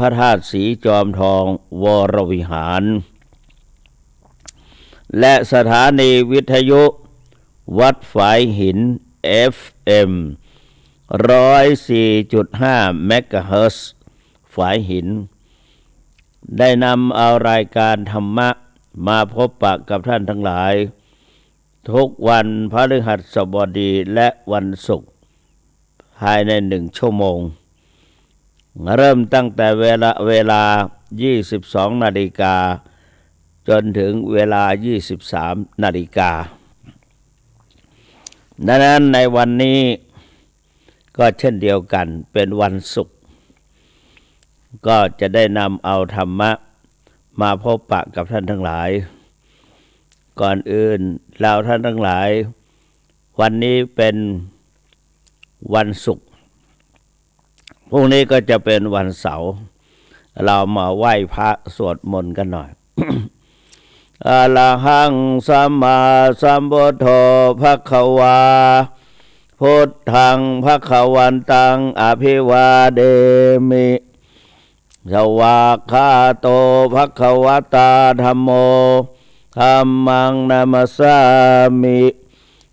พระธาตุสีจอมทองวรวิหารและสถานีวิทยุวัดฝายหิน FM 104.5 เมกะเฮิรตซ์ฝายหินได้นำเอารายการธรรมะมาพบปะกับท่านทั้งหลายทุกวันพฤหัสบดีและวันศุกร์ภายใน1 ชั่วโมงเริ่มตั้งแต่เวลา 22 นาฬิกาจนถึงเวลา 23 นาฬิกาดังนั้นในวันนี้ก็เช่นเดียวกันเป็นวันศุกร์ก็จะได้นำเอาธรรมะมาพบปะกับท่านทั้งหลายก่อนอื่นเราท่านทั้งหลายวันนี้เป็นวันศุกร์พรุ่งนี้ก็จะเป็นวันเสาร์เรามาไหว้พระสวดมนต์กันหน่อย อะระหังสัมมาสัมพุทโธภควาพุทธังภควันตังอภิวาเดมิสวากขาโตภควตาธัมโมธัมมังนามัสสามิ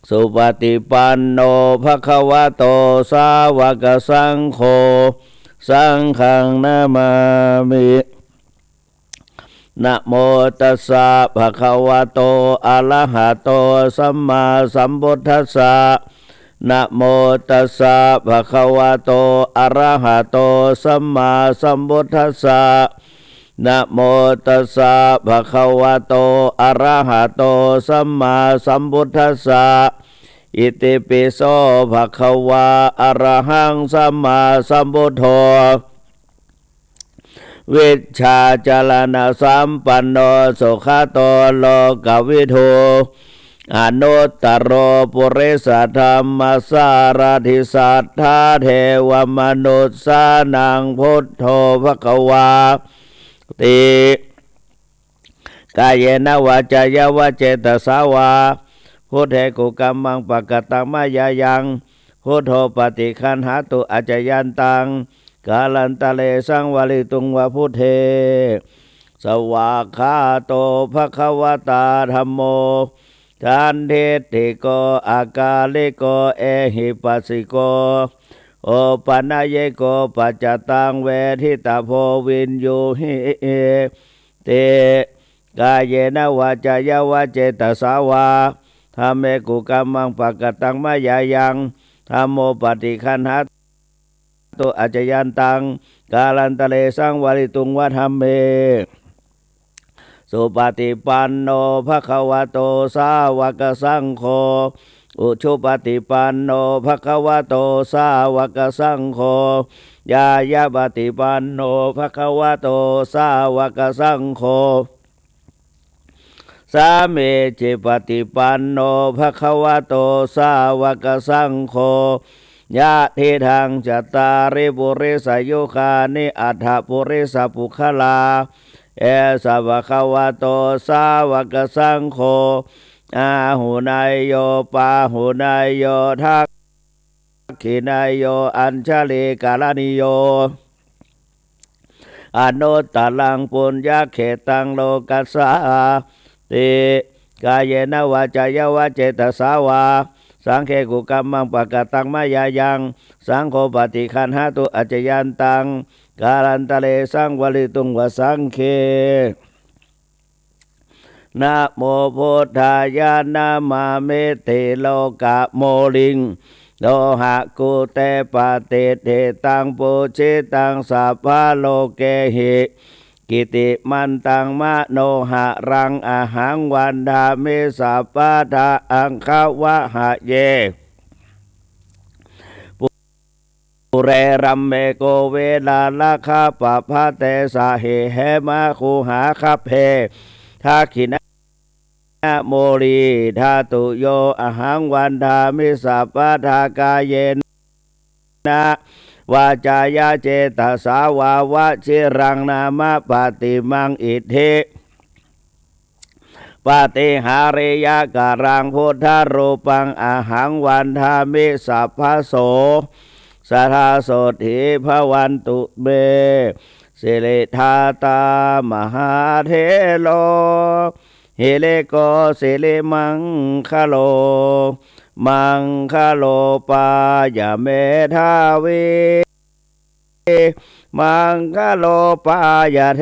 สุปฏิปันโนภควโตสาวกสังโฆสังฆังนามามินะโมตัสสะภะคะวะโตอะระหะโตสัมมาสัมพุทธัสสะนะโมตัสสะภะคะวะโตอะระหะโตสัมมาสัมพุทธัสสะนะโมตัสสะภะคะวะโตอะระหะโตสัมมาสัมพุทธัสสะอิติปิโสภะคะวะอะระหังสัมมาสัมพุทโธวิชชาจารณะสัมปันโนสุขโตโลกวิทูอนุตตรปุริสธรรมสารถิสัทธาเทวมนุษสานังพุทโธภควาติกายเยนะวาจายวะเจตสาวาพุทเทกุกัมมังปะกตังมายายังพุทโธปฏิคันหาตุอาจยันตังกาลันตะเลสังวลิตุงวะพุทเทสวากขาโตภควตาธัมโมทันเทติโกอากาลิโกเอหิปัสสิโกโอปันญโกปัจจตังเวทิตาโพวินยูหิเตกายเยนะวาจายวะเจตสาวาธัมเมกุกัมมังปะกตังมายายังธัมโมปฏิคันหาตุอาจยันตังกาลันตะเลสังวลิตุงวะธัมเมสุปฏิปันโนภควโตสาวกสังโฆอุชุปฏิปันโนภควโตสาวกสังโฆยายาปฏิปันโนภควโตสาวกสังโฆสาเมจิปฏิปันโนภควโตสาวกสังโฆยะทิทังจัตตาริปุริสยุคานิอัฏฐปุริสปุคลาเอสะภะคะวะโตสาวกสังโฆอาหุนายโยปาหุนายโยทักขินายโยอัญชลีกาลนิโยอนุตตรังปุญญเขตังโลกัสสาติกายเยนะวาจายวะเจตสาวาสังเคกุกัมมังปะกตังมายายังสังโฆปฏิคันหาตุอาจยันตังกาลันตะเลสังวลิตุงวสังเคนะโมพุทธายานามาเมติโลกะโมลิงโลหะกุเตปะเตเทตังปุชิตังสัพพะโลเกหิกิติมันตังมะโนหะรังอาหังวันดามิสัพพะทะอังคาวะหะเยปุเรรัมเมโกเวลาลาคาปะพะเตสะเหเหมะคูหาคัพเพทักขินะโมลีธาตุโยอาหังวันดามิสัพพะทากาเยนะวาจายาเจตสาวาวะชิรังนามะปฏิมังอิทธิปฏิหาริยะการังพุทธรูปังอาหังวันทามิสัพพะโสสัทธาโสถิภวันตุเบ ส สิริธาตามหาเทโลเฮเลโกสิริมังคโลมังคโลปายาเมธาวีมังคโลปายาเท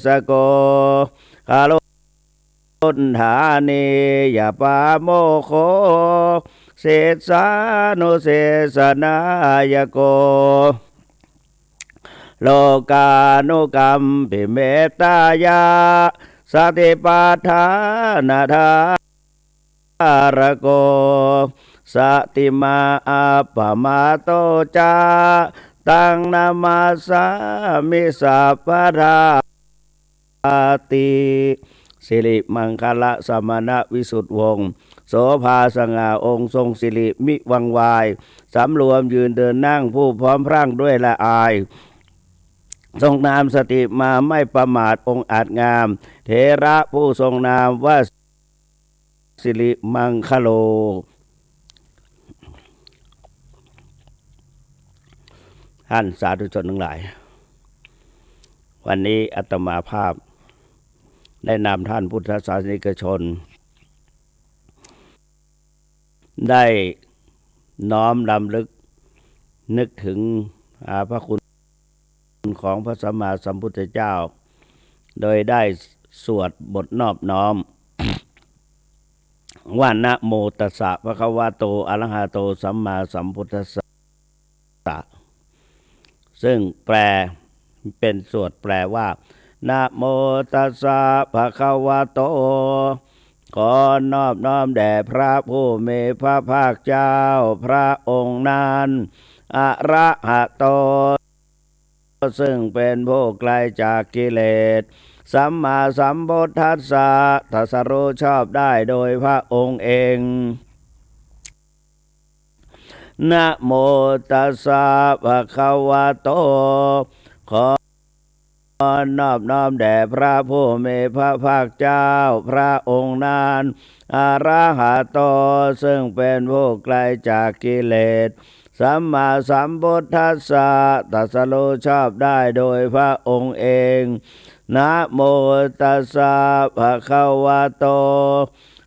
สโกคาโลธานียาปาโมโคเสสานุเสสนายโกโลกานุกัมปิเมตตายาสติปัฏฐานาทารโกสติมาอัปปมาโตจาตังนามาสามิสัพพทาติสิริมังคละสมณะวิสุทธิวงศ์โสภาสง่าองค์ทรงสิริมิวังวายสำรวมยืนเดินนั่งผู้พร้อมพรั่งด้วยละอายทรงนามสติมาไม่ประมาทองค์อาจงามเถระผู้ทรงนามว่าสิริมังคโลท่านสาธุชนทั้งหลายวันนี้อาตมาภาพได้นำท่านพุทธศาสนิกชนได้น้อมรำลึกนึกถึงพระคุณของพระสัมมาสัมพุทธเจ้าโดยได้สวดบทนอบน้อมว่านะโมตัสสะภะคะวะโตอะระหะโตสัมมาสัมพุทธัสสะซึ่งแปลเป็นสวดแปลว่านะโมตัสสะภะคะวะโตขอนอบน้อมแด่พระผู้มีพระภาคเจ้าพระองค์นั้นอะระหะโตซึ่งเป็นผู้ไกลจากกิเลสสัมมาสัมพุทธัสสะตรัสรู้ชอบได้โดยพระองค์เองนะโมตัสสะภะคะวะโตขอนอบน้อมแด่พระผู้มีพระภาคเจ้าพระองค์นั้นอะระหะโตซึ่งเป็นผู้ไกลจากกิเลสสัมมาสัมพุทธัสสะตรัสรู้ชอบได้โดยพระองค์เองนะโมตัสสะภะคะวะโต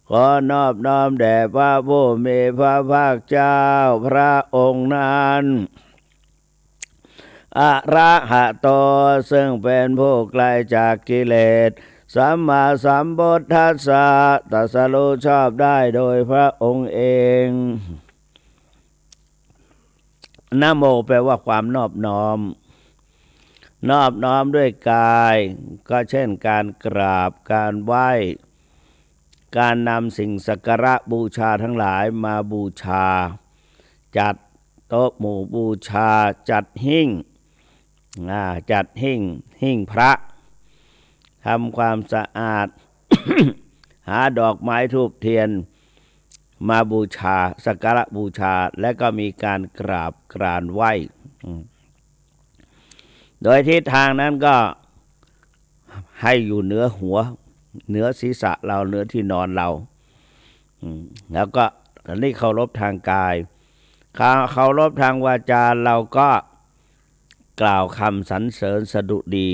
ขอนอบน้อมแด่พระผู้มีพระภาคเจ้าพระองค์นั้นอะระหะโตซึ่งเป็นผู้ไกลจากกิเลสสัมมาสัมพุทธัสสะตรัสรู้ชอบได้โดยพระองค์เองนะโมแปลว่าความนอบน้อมด้วยกายก็เช่นการกราบการไหว้การนำสิ่งสักการะบูชาทั้งหลายมาบูชาจัดโต๊ะหมู่บูชาจัดหิ้งหิ้งพระทำความสะอาด หาดอกไม้ธูปเทียนมาบูชาสักการะบูชาและก็มีการกราบกรานไหว้โดยทิศทางนั้นก็ให้อยู่เหนือหัวเหนือศีรษะเราเหนือที่นอนเราแล้วก็อันนี้เคารพทางกายเคารพทางวาจาเราก็กล่าวคำสรรเสริญสดุดี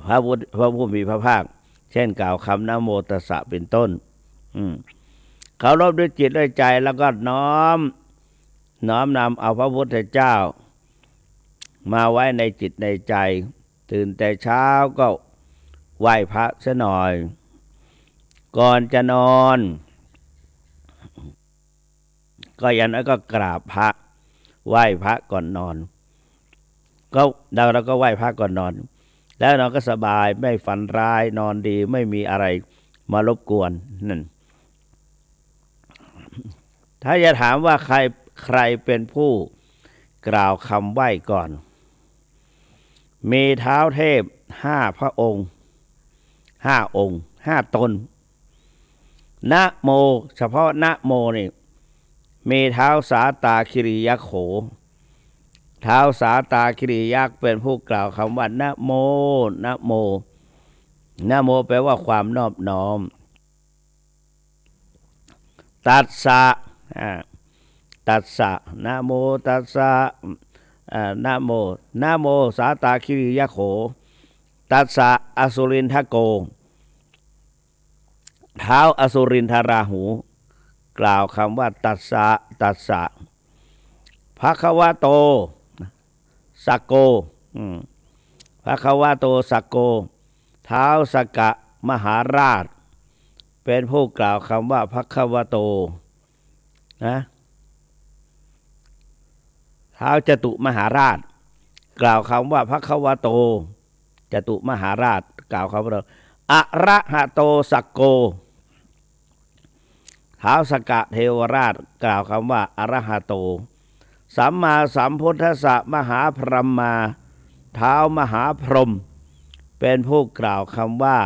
พระผู้มีพระภาคเช่นกล่าวคำนะโมตัสสะเป็นต้นเคารพด้วยจิตด้วยใจแล้วก็น้อมนำเอาพระพุทธเจ้ามาไว้ในจิตในใจตื่นแต่เช้าก็ไหว้พระซะหน่อยก่อนจะนอนก็อย่างนั้นก็กราบพระไหว้พระก่อนนอนก็เราก็ไหว้พระก่อนนอนแล้วนอนก็สบายไม่ฝันร้ายนอนดีไม่มีอะไรมารบกวนนั่นถ้าจะถามว่าใครเป็นผู้กล่าวคำไหว้ก่อนมีท้าวเทพ5 พระองค์5 องค์5 ตนนะโมเฉพาะนะโมนี่มีท้าวสาตาคิริยักษ์โขท้าวสาตาคิริยักษ์เป็นผู้กล่าวคำว่านะโมนะโมนะโมแปลว่าความนอบน้อมตัสสะนะโมตัสสะ นะโมนะโมสาตาคิริยะโขตัสสะอสุรินทโกเท้าอสุรินทราหูกล่าวคำว่าตัสสะตัสสะภควโตสักโกภควโตสักโกเท้าสกะมหาราชเป็นผู้กล่าวคำว่าภควโตนะเท้าจตุมหาราชกล่าวคำว่าภควโตจตุมหาราชกล่าวคำว่าอะระหะโตสักโกเท้าสกะเทวราชกล่าวคำว่าอะระหะโตสัมมาสัมพุทธัสสะมหาพรหมาเท้ามหาพรหมเป็นผู้กล่าวคำว่า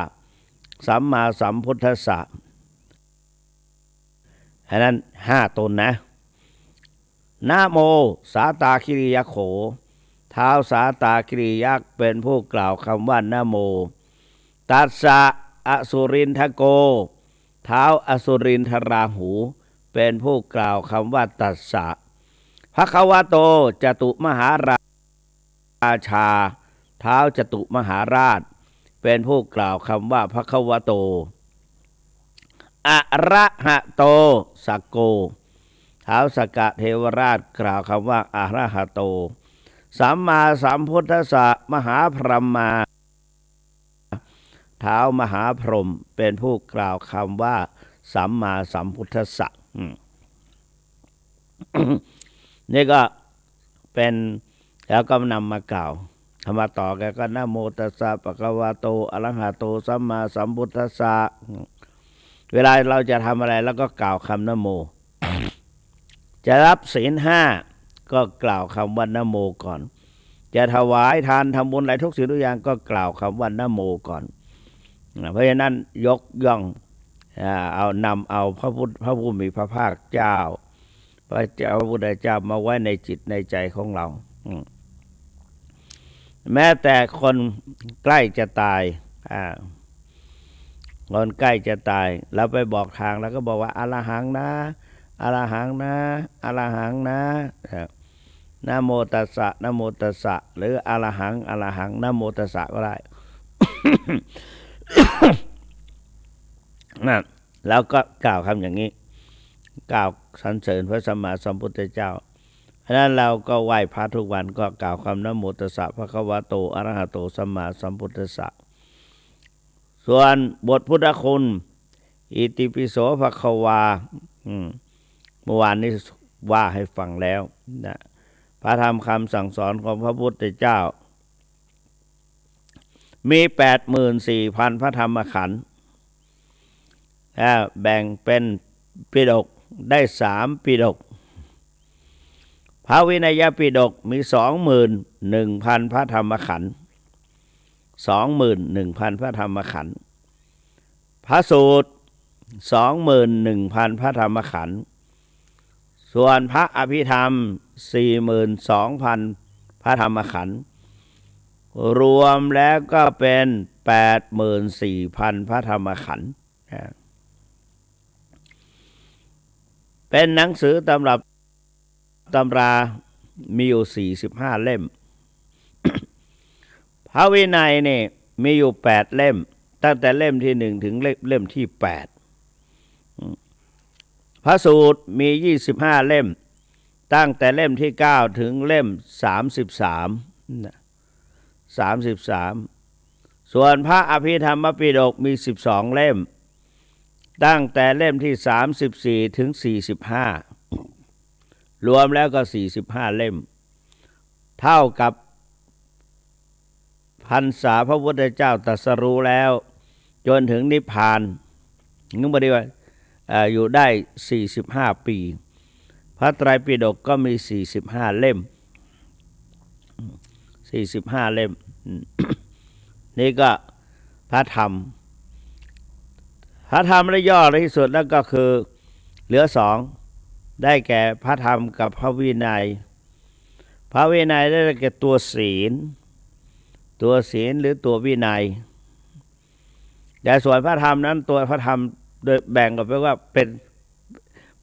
สัมมาสัมพุทธัสสะอันนั้น5 ตนนะนะโมสาตาคิริยโขเท้าสาตาคิริยักษ์เป็นผู้กล่าวคำว่านะโมตัสสะอสุรินทโกเท้าอสุรินทราหูเป็นผู้กล่าวคำว่าตัสสะภควโตจตุมหาราชาเท้าจตุมหาราชเป็นผู้กล่าวคำว่าภควโตอะระหะโตสักโกเท้าสกะเทวราชกล่าวคำว่าอะระหะโตสัมมาสัมพุทธัสสะมหาพรหมาเท้ามหาพรหมเป็นผู้กล่าวคำว่าสัมมาสัมพุทธัสสะนี่ก็เป็นแล้วก็นำมากล่าวทำมาต่อกันก็นะโมตัสสะภะคะวะโตอะระหะโตสัมมาสัมพุทธัสสะเวลาเราจะทำอะไรแล้วก็กล่าวคำนะโมจะรับศีล 5ก็กล่าวคำว่านะโมก่อนจะถวายทานทำบุญอะไรทุกสิ่งทุกอย่างก็กล่าวคำว่านะโมก่อนเพราะฉะนั้นยกย่องเอาพระผู้มีพระภาคเจ้าพระพุทธเจ้ามาไว้ในจิตในใจของเราแม้แต่คนใกล้จะตายคนใกล้จะตายเราไปบอกทางแล้วก็บอกว่าอะระหังนะอะระหังนะอะระหังนะนะโมตัสสะนะโมตัสสะหรืออะระหังอะระหังนะโมตัสสะก็ได้ นั่นแล้วก็กล่าวคำอย่างนี้กล่าวสรรเสริญพระสัมมาสัมพุทธเจ้าเพราะนั้นเราก็ไหว้พระทุกวันก็กล่าวคำนะโมตัสสะภะคะวะโตอะระหะโตสัมมาสัมพุทธัสสะส่วนบทพุทธคุณอิติปิโสภควาเมื่อวานนี้ว่าให้ฟังแล้วนะพระธรรมคำสั่งสอนของพระพุทธเจ้ามี 84,000 พระธรรมขันธ์แบ่งเป็นปิฎกได้3 ปิฎกพระวินัยปิฎกมี 21,000 พระธรรมขันธ์ 21,000 พระธรรมขันธ์พระสูตร 21,000 พระธรรมขันธ์ส่วนพระอภิธรรม 42,000 พระธรรมขันธ์รวมแล้วก็เป็น 84,000 พระธรรมขันธ์เป็นหนังสือตำรับตำรามีอยู่45 เล่ม พระวินัยนี่มีอยู่8 เล่มตั้งแต่เล่มที่1ถึงเล่มที่8พระสูตรมี25 เล่มตั้งแต่เล่มที่9ถึงเล่ม33ส่วนพระอภิธรรมปิฎกมี12 เล่มตั้งแต่เล่มที่34ถึง45รวมแล้วก็45 เล่มเท่ากับพรรษาพระพุทธเจ้าตรัสรู้แล้วจนถึงนิพพานนึกบ่ได้ว่าอยู่ได้45 ปีพระไตรปิฎกก็มี45 เล่ม45 เล่ม นี่ก็พระธรรมและย่อที่สุดแล้วก็คือเหลือ2ได้แก่พระธรรมกับพระวินัยพระวินัยได้แก่ตัวศีลหรือตัววินัยแต่ส่วนพระธรรมนั้นตัวพระธรรมโดยแบ่งออกไปว่าเป็น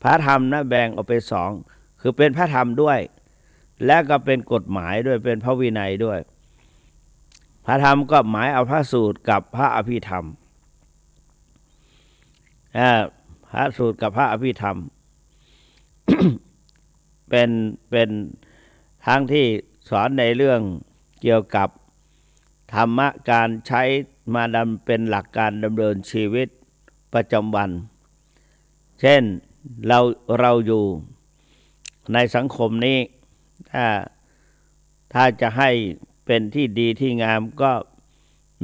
พระธรรมนะแบ่งออกไป2คือเป็นพระธรรมด้วย และก็เป็นกฎหมายด้วยเป็นพระวินัยด้วยพระธรรมก็หมายเอาพระสูตรกับพระอภิธรรมพระสูตรกับพระอภิธรรม เป็นทั้งที่สอนในเรื่องเกี่ยวกับธรรมะการใช้มาดำเป็นหลักการดำเนินชีวิตประจำวันเช่นเราอยู่ในสังคมนี้ถ้าจะให้เป็นที่ดีที่งามก็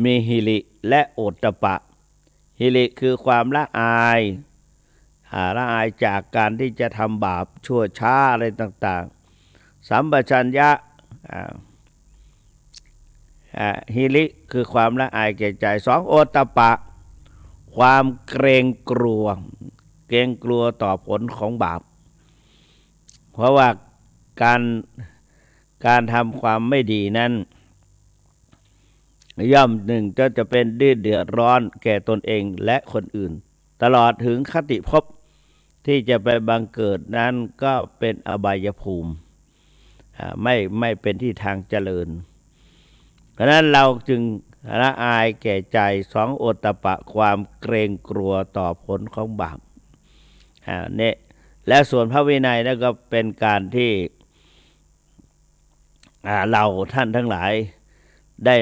มีหิริและโอตตัปปะหิริคือความละอายจากการที่จะทำบาปชั่วช้าอะไรต่างๆสัมปชัญญะหิริคือความละอายแก่ใจสองโอตตัปปะความเกรงกลัวต่อผลของบาปเพราะว่าการทำความไม่ดีนั้นย่อมหนึ่งจะเป็นเดือดร้อนแก่ตนเองและคนอื่นตลอดถึงคติภพที่จะไปบังเกิดนั้นก็เป็นอบายภูมิไม่เป็นที่ทางเจริญเพราะนั้นเราจึงละอายแก่ใจสองโอตตัปปะความเกรงกลัวต่อผลของบาปเนี่ยและส่วนพระวินัยนั่นก็เป็นการที่เราท่านทั้งหลายได้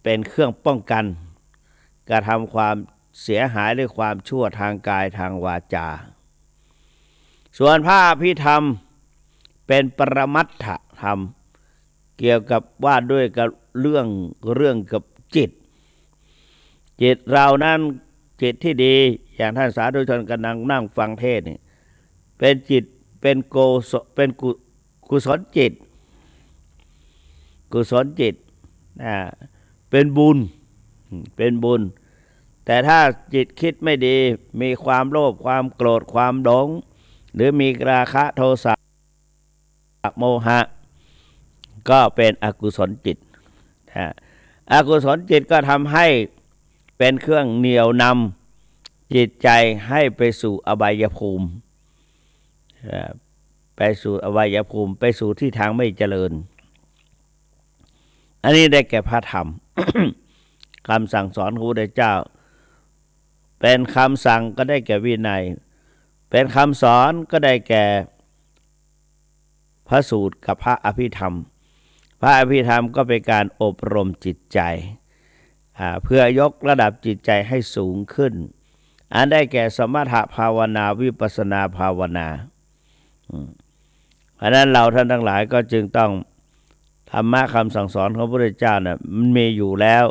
เป็นเครื่องป้องกันกระทำความเสียหายหรือความชั่วทางกายทางวาจาส่วนพระอภิธรรมเป็นปรมัตถธรรมเกี่ยวกับว่าด้วยกับเรื่องกับจิตเรานั้นจิตที่ดีอย่างท่านสาธุชนกำลังนั่งฟังเทศน์นี่เป็นจิตเป็นกุศลจิตเป็นบุญแต่ถ้าจิตคิดไม่ดีมีความโลภความโกรธความหลงหรือมีราคะโทสะโมหะก็เป็นอกุศลจิตอกุศลจิตก็ทำให้เป็นเครื่องเหนี่ยวนำจิตใจให้ไปสู่อบายภูมิไปสู่ที่ทางไม่เจริญอันนี้ได้แก่พระธรรม คำสั่งสอนของพระพุทธเจ้าเป็นคำสั่งก็ได้แก่วินัยเป็นคำสอนก็ได้แก่พระสูตรกับพระอภิธรรมพระอภิธรรมก็เป็นการอบรมจิตใจเพื่อยกระดับจิตใจให้สูงขึ้นอันได้แก่สมถภาวนาวิปัสสนาภาวนาเพราะนั้นเราท่านทั้งหลายก็จึงต้องธรรมะคำสั่งสอนของพระพุทธเจ้าเนี่ยมันมีอยู่แล้ว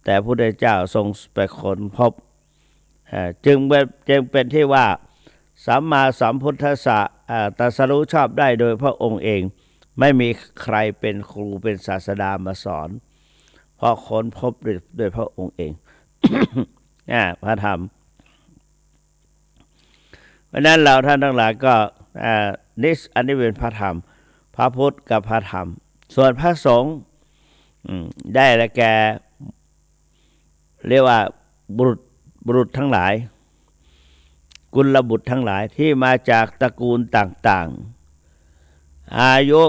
แต่พระพุทธเจ้าทรงไปค้นพบจึงเป็นที่ว่าสัมมาสัมพุทธัสสะตรัสรู้ชอบได้โดยพระองค์เองไม่มีใครเป็นครูเป็นศาสดามาสอนเพราะค้นพบโดยพระองค์เอง พระธรรมเพราะนั้นเราท่านทั้งหลายก็อันนี้เป็นพระธรรมพระพุทธกับพระธรรมส่วนพระสงฆ์ได้และแก่เรียกว่าบุรุษทั้งหลายกุลบุตรทั้งหลายที่มาจากตระกูลต่างๆอายุ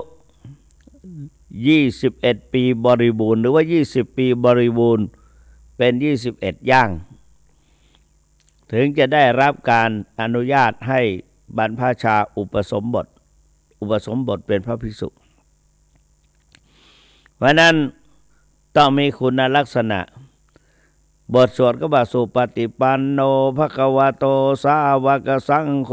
21ปีบริบูรณ์หรือว่า20ปีบริบูรณ์เป็น21ย่างถึงจะได้รับการอนุญาตให้บรรพชาอุปสมบทเป็นพระภิกษุเพราะนั้นต้องมีคุณลักษณะบทสวดก็บอกสุปฏิปันโนภควโตสาวกสังโฆ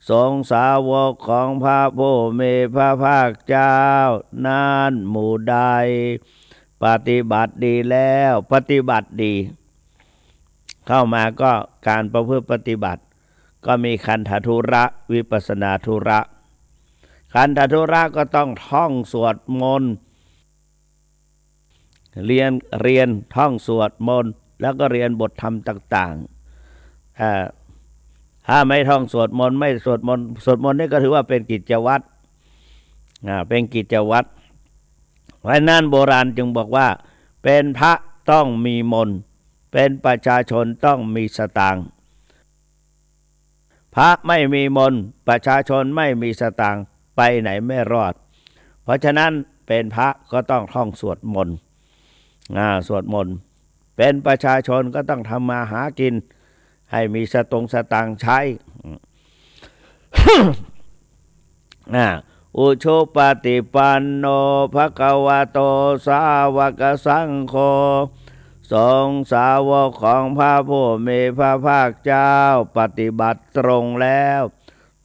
สงฆ์สาวกของพระผู้มีพระภาคเจ้านั้นหมู่ใดปฏิบัติดีแล้วปฏิบัติดีเข้ามาก็การประพฤติปฏิบัติก็มีคันธธุระวิปัสสนาธุระคันธธุระก็ต้องท่องสวดมนต์เรียนท่องสวดมนต์แล้วก็เรียนบทธรรมต่างๆถ้าไม่ท่องสวดมนต์ไม่สวดมนต์นี่ก็ถือว่าเป็นกิจวัตรเป็นกิจวัตรเพราะนั้นโบราณจึงบอกว่าเป็นพระต้องมีมนต์เป็นประชาชนต้องมีสตางค์พระไม่มีมนต์ประชาชนไม่มีสตางค์ไปไหนไม่รอด เพราะฉะนั้นเป็นพระก็ต้องท่องสวดมนต์สวดมนต์เป็นประชาชนก็ต้องทำมาหากินให้มีสตางค์ใช้ อุชุปฏิปันโนภควโตสาวกสังโฆสงฆ์สาวกของพระผู้มีพระภาคเจ้าปฏิบัติตรงแล้ว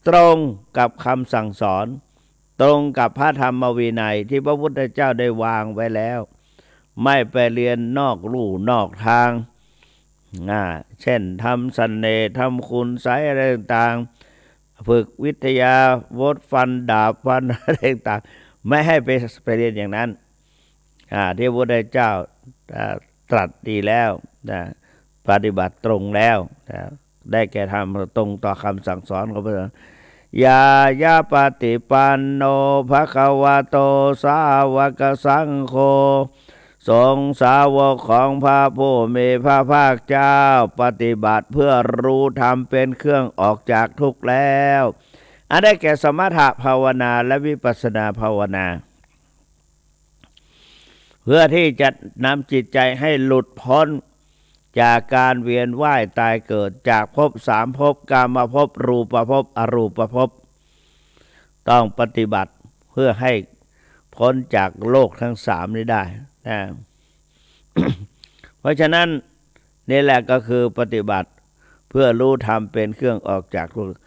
ตรงกับคำสั่งสอนตรงกับพระธรรมวินัยที่พระพุทธเจ้าได้วางไว้แล้วไม่ไปเรียนนอกลู่นอกทางเช่นทำเสน่ห์ทำคุณไสยอะไรต่างๆฝึกวิทยาวดฟันดาบฟันอะไรต่างๆไม่ให้ไปเรียนอย่างนั้นที่พระพุทธเจ้าตรัสดีแล้วปฏิบัติตรงแล้วได้แก่ทำตรงต่อคำสั่งสอนของพระองค์ยาปฏิปันโนภควโตสาวกสังโฆสงฆ์สาวกของพระผู้มีพระภาคเจ้าปฏิบัติเพื่อรู้ธรรมเป็นเครื่องออกจากทุกข์แล้วได้แก่สมถะภาวนาและวิปัสสนาภาวนาเพื่อที่จะนำจิตใจให้หลุดพ้นจากการเวียนว่ายตายเกิดจากภพสามภพกามภพรูปภพอรูปภพต้องปฏิบัติเพื่อให้พ้นจากโลกทั้งสามนี้ได้เพราะฉะนั้นนี่แหละก็คือปฏิบัติเพื่อรู้ธรรมเป็นเครื่องออกจากทุกข์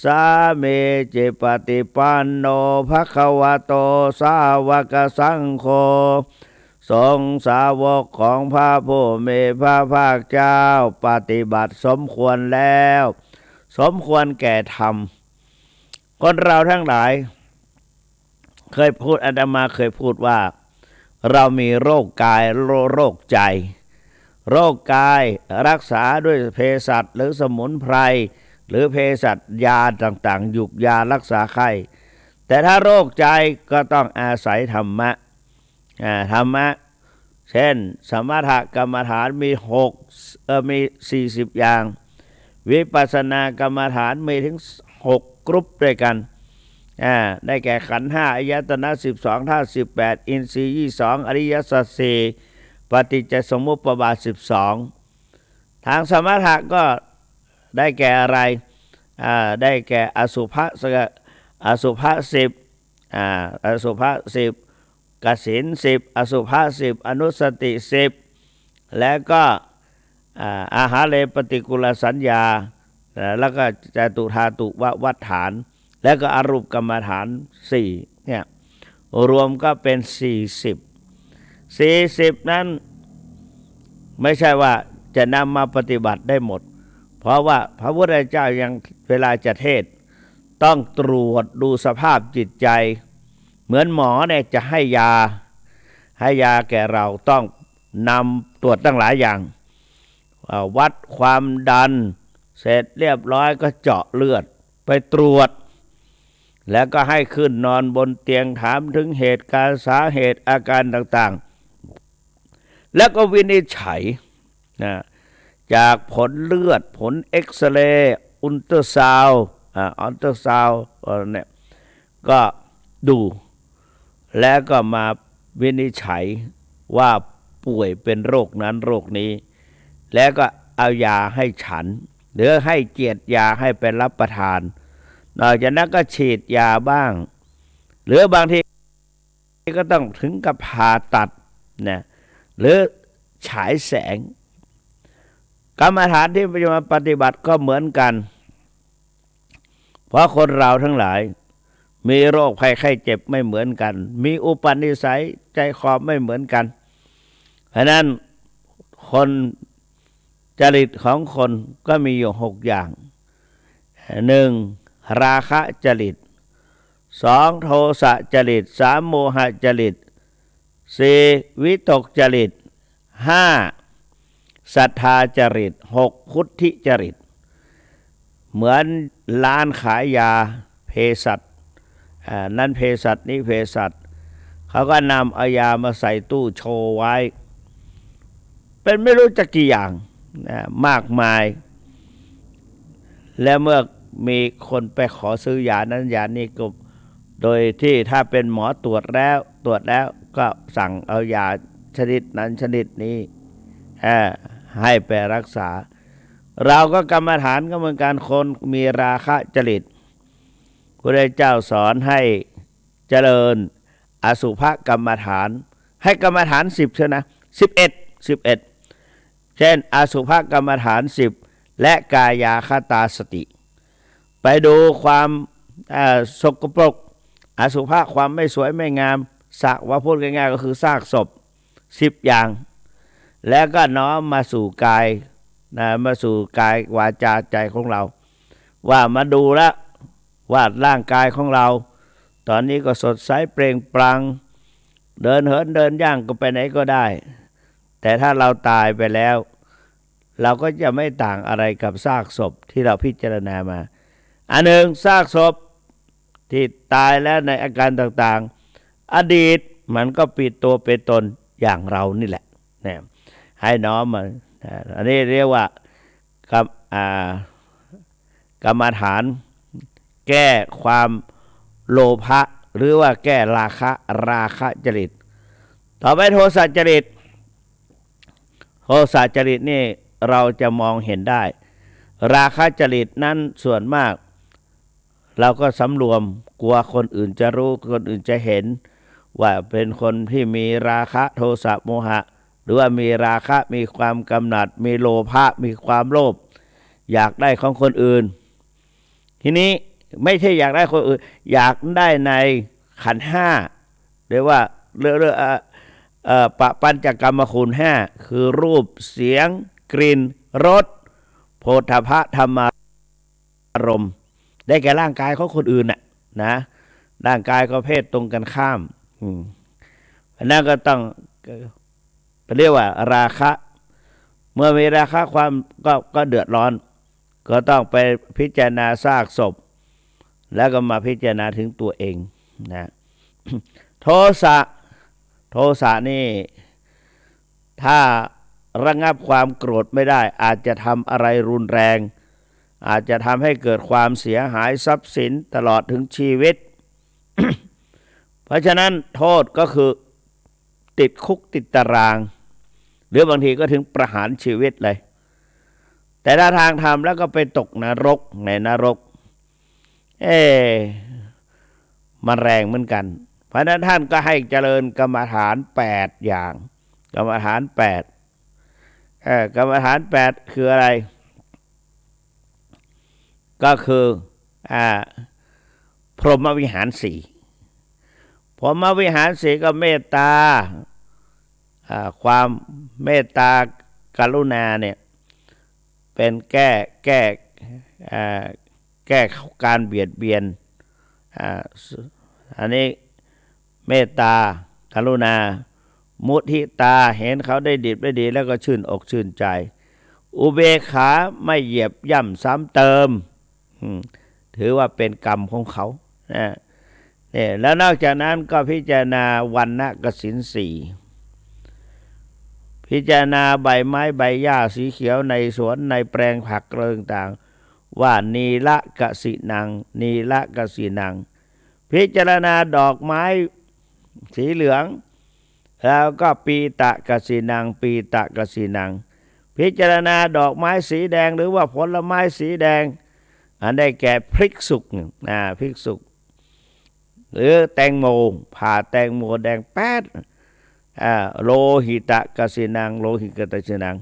สาเมเจปฏิปันโนภควโตสาวกสังโฆสงฆ์สาวกของพระผู้มีพระภาคเจ้าปฏิบัติสมควรแล้วสมควรแก่ธรรมคนเราทั้งหลายเคยพูดอาตมาเคยพูดว่าเรามีโรคกายโรคใจโรคกายรักษาด้วยเภสัชหรือสมุนไพรหรือเภสัชยาต่างๆหยุกยารักษาไข้แต่ถ้าโรคใจก็ต้องอาศัยธรรมะเช่นสมถกรรมฐานมี40อย่างวิปัสสนากรรมฐานมีถึง6กรุ๊ปด้วยกันได้แก่ขันธ์5อายตนะ12ธาตุ18อินทรีย์22อริยสัจ4ปฏิจจสมุปบาท12ทางสมถะก็ได้แก่อะไรได้แก่อสุภะ10อสุภะ10กสิณ10อสุภะ10อนุสติ10แล้วก็อาหาเรปฏิกุลสัญญาแล้วก็จตุธาตุวัฏฐานแล้วก็อรูปกรรมฐาน4เนี่ยรวมก็เป็น40นั้นไม่ใช่ว่าจะนำมาปฏิบัติได้หมดเพราะว่าพระพุทธเจ้ายังเวลาจะเทศต้องตรวจดูสภาพจิตใจเหมือนหมอเนี่ยจะให้ยาแก่เราต้องนำตรวจตั้งหลายอย่างวัดความดันเสร็จเรียบร้อยก็เจาะเลือดไปตรวจแล้วก็ให้ขึ้นนอนบนเตียงถามถึงเหตุการณ์สาเหตุอาการต่างๆแล้วก็วินิจฉัยจากผลเลือดผลเอ็กซเรย์อัลตราซาวเนี่ยก็ดูแล้วก็มาวินิจฉัยว่าป่วยเป็นโรคนั้นโรคนี้แล้วก็เอายาให้ฉันหรือให้เจียดยาให้ไปรับประทานนอกจากนั้นก็ฉีดยาบ้างหรือบางทีก็ต้องถึงกับผ่าตัดนะหรือฉายแสงกรรมฐานที่จะมาปฏิบัติก็เหมือนกันเพราะคนเราทั้งหลายมีโรคภัยไข้เจ็บไม่เหมือนกันมีอุปนิสัยใจคอไม่เหมือนกันเพราะนั้นคนจริตของคนก็มีอยู่6อย่าง1ราคะจริต2โทสะจริต3โมหะจริต4วิตกจริต5ศรัทธาจริต6พุทธิจริตเหมือนร้านขายยาเภสัชนั่นเภสัชนี่เภสัชเขาก็นำเอายามาใส่ตู้โชว์ไว้เป็นไม่รู้จักกี่อย่างมากมายและเมื่อมีคนไปขอซื้อยานั้นยานี้ก็ โดยที่ถ้าเป็นหมอตรวจแล้วก็สั่งเอายาชนิดนั้นชนิดนี้ให้ไปรักษาเราก็กรรมฐานก็เหมือนกันคนมีราคะจริตพระเจ้าสอนให้เจริญอสุภกรรมฐานให้กรรมฐาน10ใช่นะ11เช่นอสุภกรรมฐาน10และกายาคตาสติไปดูความสกปรกอสุภะความไม่สวยไม่งามสักว่าพูดง่ายๆก็คือซากศพ10อย่างแล้วก็น้อมมาสู่กายมาสู่กายวาจาใจของเราว่ามาดูแล้วว่าร่างกายของเราตอนนี้ก็สดใสเปล่งปลั่งเดินเหินเดินย่างก็ไปไหนก็ได้แต่ถ้าเราตายไปแล้วเราก็จะไม่ต่างอะไรกับซากศพที่เราพิจารณามาอันหนึ่งซากศพที่ตายแล้วในอาการต่างๆอดีตมันก็ปิดตัวเป็นตนอย่างเรานี่แหละเนี่ยให้น้อมมาอันนี้เรียกว่ากรรมฐานแก้ความโลภะหรือว่าแก้ราคะจริตต่อไปโทสะจริตนี่เราจะมองเห็นได้ราคะจริตนั้นส่วนมากเราก็สำรวมกลัวคนอื่นจะรู้คนอื่นจะเห็นว่าเป็นคนที่มีราคะโทสะโมหะหรือว่ามีราคะมีความกำหนัดมีโลภะมีความโลภอยากได้ของคนอื่นทีนี้ไม่ใช่อยากได้คนอื่นอยากได้ในขันธ์ห้าเรียกว่าเรื่องปัญจกรรมคุณ5คือรูปเสียงกลิ่นรสโผฏฐัพพะธรรมารมณ์ได้แก่ร่างกายของคนอื่นนะร่างกายก็เพศตรงกันข้ามอันนั้นก็ต้องเรียกว่าราคะเมื่อมีราคะความก็เดือดร้อนก็ต้องไปพิจารณาซากศพแล้วก็มาพิจารณาถึงตัวเองนะโทสะนี่ถ้าระงับความโกรธไม่ได้อาจจะทำอะไรรุนแรงอาจจะทำให้เกิดความเสียหายทรัพย์สินตลอดถึงชีวิต เพราะฉะนั้นโทษก็คือติดคุกติดตารางหรือบางทีก็ถึงประหารชีวิตเลยแต่ถ้าทางทำแล้วก็ไปตกนรกในนรกมันแรงเหมือนกันเพราะนั้นท่านก็ให้เจริญกรรมฐาน8อย่างกรรมฐาน8กรรมฐาน8คืออะไรก็คือพรหมวิหาร4พรหมวิหาร4ก็เมตตาความเมตตากรุณาเนี่ยเป็นแก้การเบียดเบียนอันนี้เมตตากรุณามุทิตาเห็นเขาได้ดีได้ดีแล้วก็ชื่นอกชื่นใจอุเบกขาไม่เหยียบย่ำซ้ำเติมถือว่าเป็นกรรมของเขาเนี่ยแล้วนอกจากนั้นก็พิจารณาวันณกสิน4พิจารณาใบไม้ใบหญ้าสีเขียวในสวนในแปลงผักต่างๆว่านีละกสินังนีละกสินังพิจารณาดอกไม้สีเหลืองแล้วก็ปีตะกสินังปีตะกสินังพิจารณาดอกไม้สีแดงหรือว่าผลไม้สีแดงอันได้แก่พริกสุกพริกสุกหรือแตงโมผ่าแตงโมแดงแป๊ดโลหิตะกสินังโลหิตะกสินัง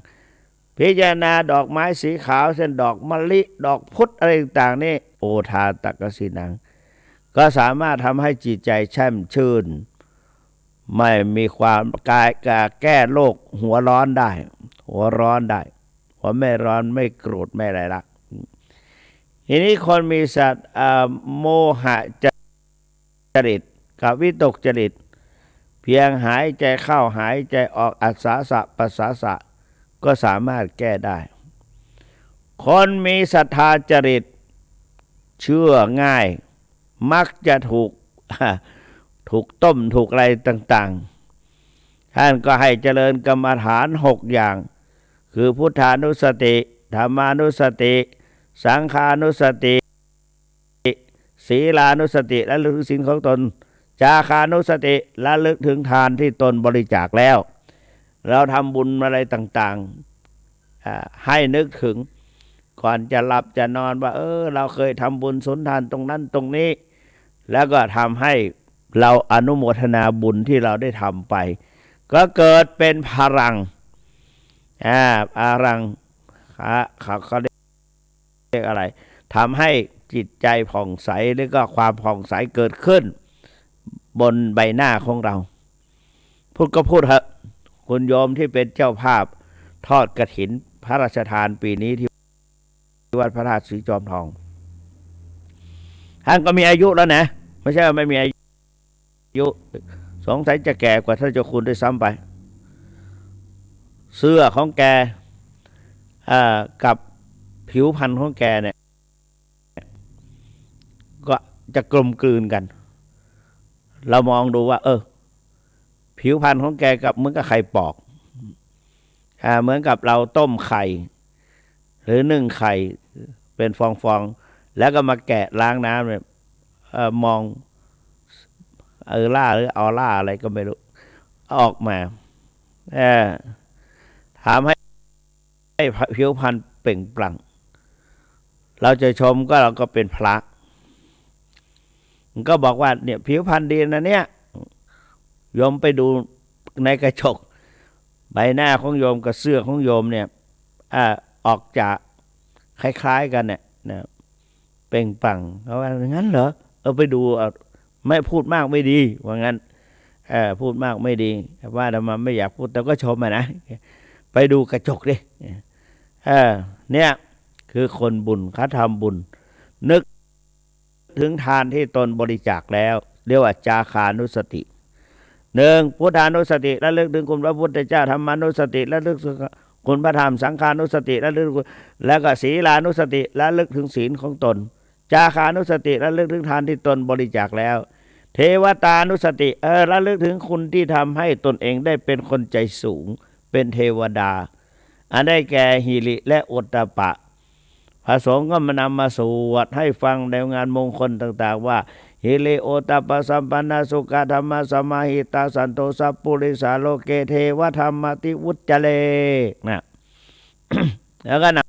พิจารณาดอกไม้สีขาวเช่นดอกมะลิดอกพุธอะไรต่างๆนี่โอทาตะกสินังก็สามารถทำให้จิตใจแช่มชื่นไม่มีความแก้โรคหัวร้อนได้หัวไม่ร้อนไม่โกรธไม่อะไรละทีนี้คนมีสัตว์โมหะจริตกับวิตกจริตเพียงหายใจเข้าหายใจออกอัศสะปัสสะสะก็สามารถแก้ได้คนมีศรัทธาจริตเชื่อง่ายมักจะถูกต้มถูกอะไรต่างๆท่านก็ให้เจริญกรรมฐาน6อย่างคือพุทธานุสติธรรมานุสติสังฆานุสติ ศีลานุสติระลึกถึงศีลของตนจาคานุสติระลึกถึงทานที่ตนบริจาคแล้วเราทำบุญอะไรต่างๆให้นึกถึงก่อนจะหลับจะนอนว่าเราเคยทำบุญสุนทานตรงนั้นตรงนี้แล้วก็ทำให้เราอนุโมทนาบุญที่เราได้ทำไปก็เกิดเป็นพลังพลังเขาเรียกอะไรทำให้จิตใจผ่องใสหรือก็ความผ่องใสเกิดขึ้นบนใบหน้าของเราพูดก็พูดเถอะคุณโยมที่เป็นเจ้าภาพทอดกฐินพระราชทานปีนี้ที่วัดพระธาตุศรีจอมทองท่านก็มีอายุแล้วนะไม่ใช่ว่าไม่มีอายุสงสัยจะแก่กว่าท่านเจ้าคุณด้วยซ้ำไปเสื้อของแกกับผิวพรรณของแกเนี่ยก็จะกลมกลืนกันเรามองดูว่าผิวพรรณของแกกับเหมือนกับไข่ปอกเหมือนกับเราต้มไข่หรือนึ่งไข่เป็นฟองๆแล้วก็มาแกะล้างน้ำเนี่ยมองล่าหรือออร่าอะไรก็ไม่รู้ออกมาทำให้ผิวพรรณเปล่งปลั่งเราจะชมก็เราก็เป็นพระก็บอกว่าเนี่ยผิวพรรณดีนะเนี่ยโยมไปดูในกระจกใบหน้าของโยมกับเสื้อของโยมเนี่ยออกจากคล้ายๆกันเนี่ยนะเปล่งปลั่งเขาว่างั้นเหรอไปดูไม่พูดมากไม่ดีว่างั้นพูดมากไม่ดีว่าแต่มาไม่อยากพูดแต่ก็ชมนะไปดูกระจกดิเนี่ยคือคนบุญเขาทำบุญนึกถึงทานที่ตนบริจาคแล้วเรียกว่าจาคานุสติ1พุทธานุสติระลึกถึงคุณพระพุทธเจ้าธรรมานุสติระลึกถึงคุณพระธรรมสังฆานุสติระลึกแล้วก็ศีลานุสติระลึกถึงศีลของตนจาคานุสติระลึกถึงทานที่ตนบริจาคแล้วเทวตานุสติระลึกถึงคุณที่ทำให้ตนเองได้เป็นคนใจสูงเป็นเทวดาอันได้แก่หิริและโอตตัปปะพระสงฆ์ก็มานำมาสวดให้ฟังในงานมงคลต่างๆว่าหิริโอตตัปปะสัมปันนาสุขธรรมสมาหิตาสันโตสัพปุริสาโลเกเทวธรรมติวุจเลนะ แล้วก็น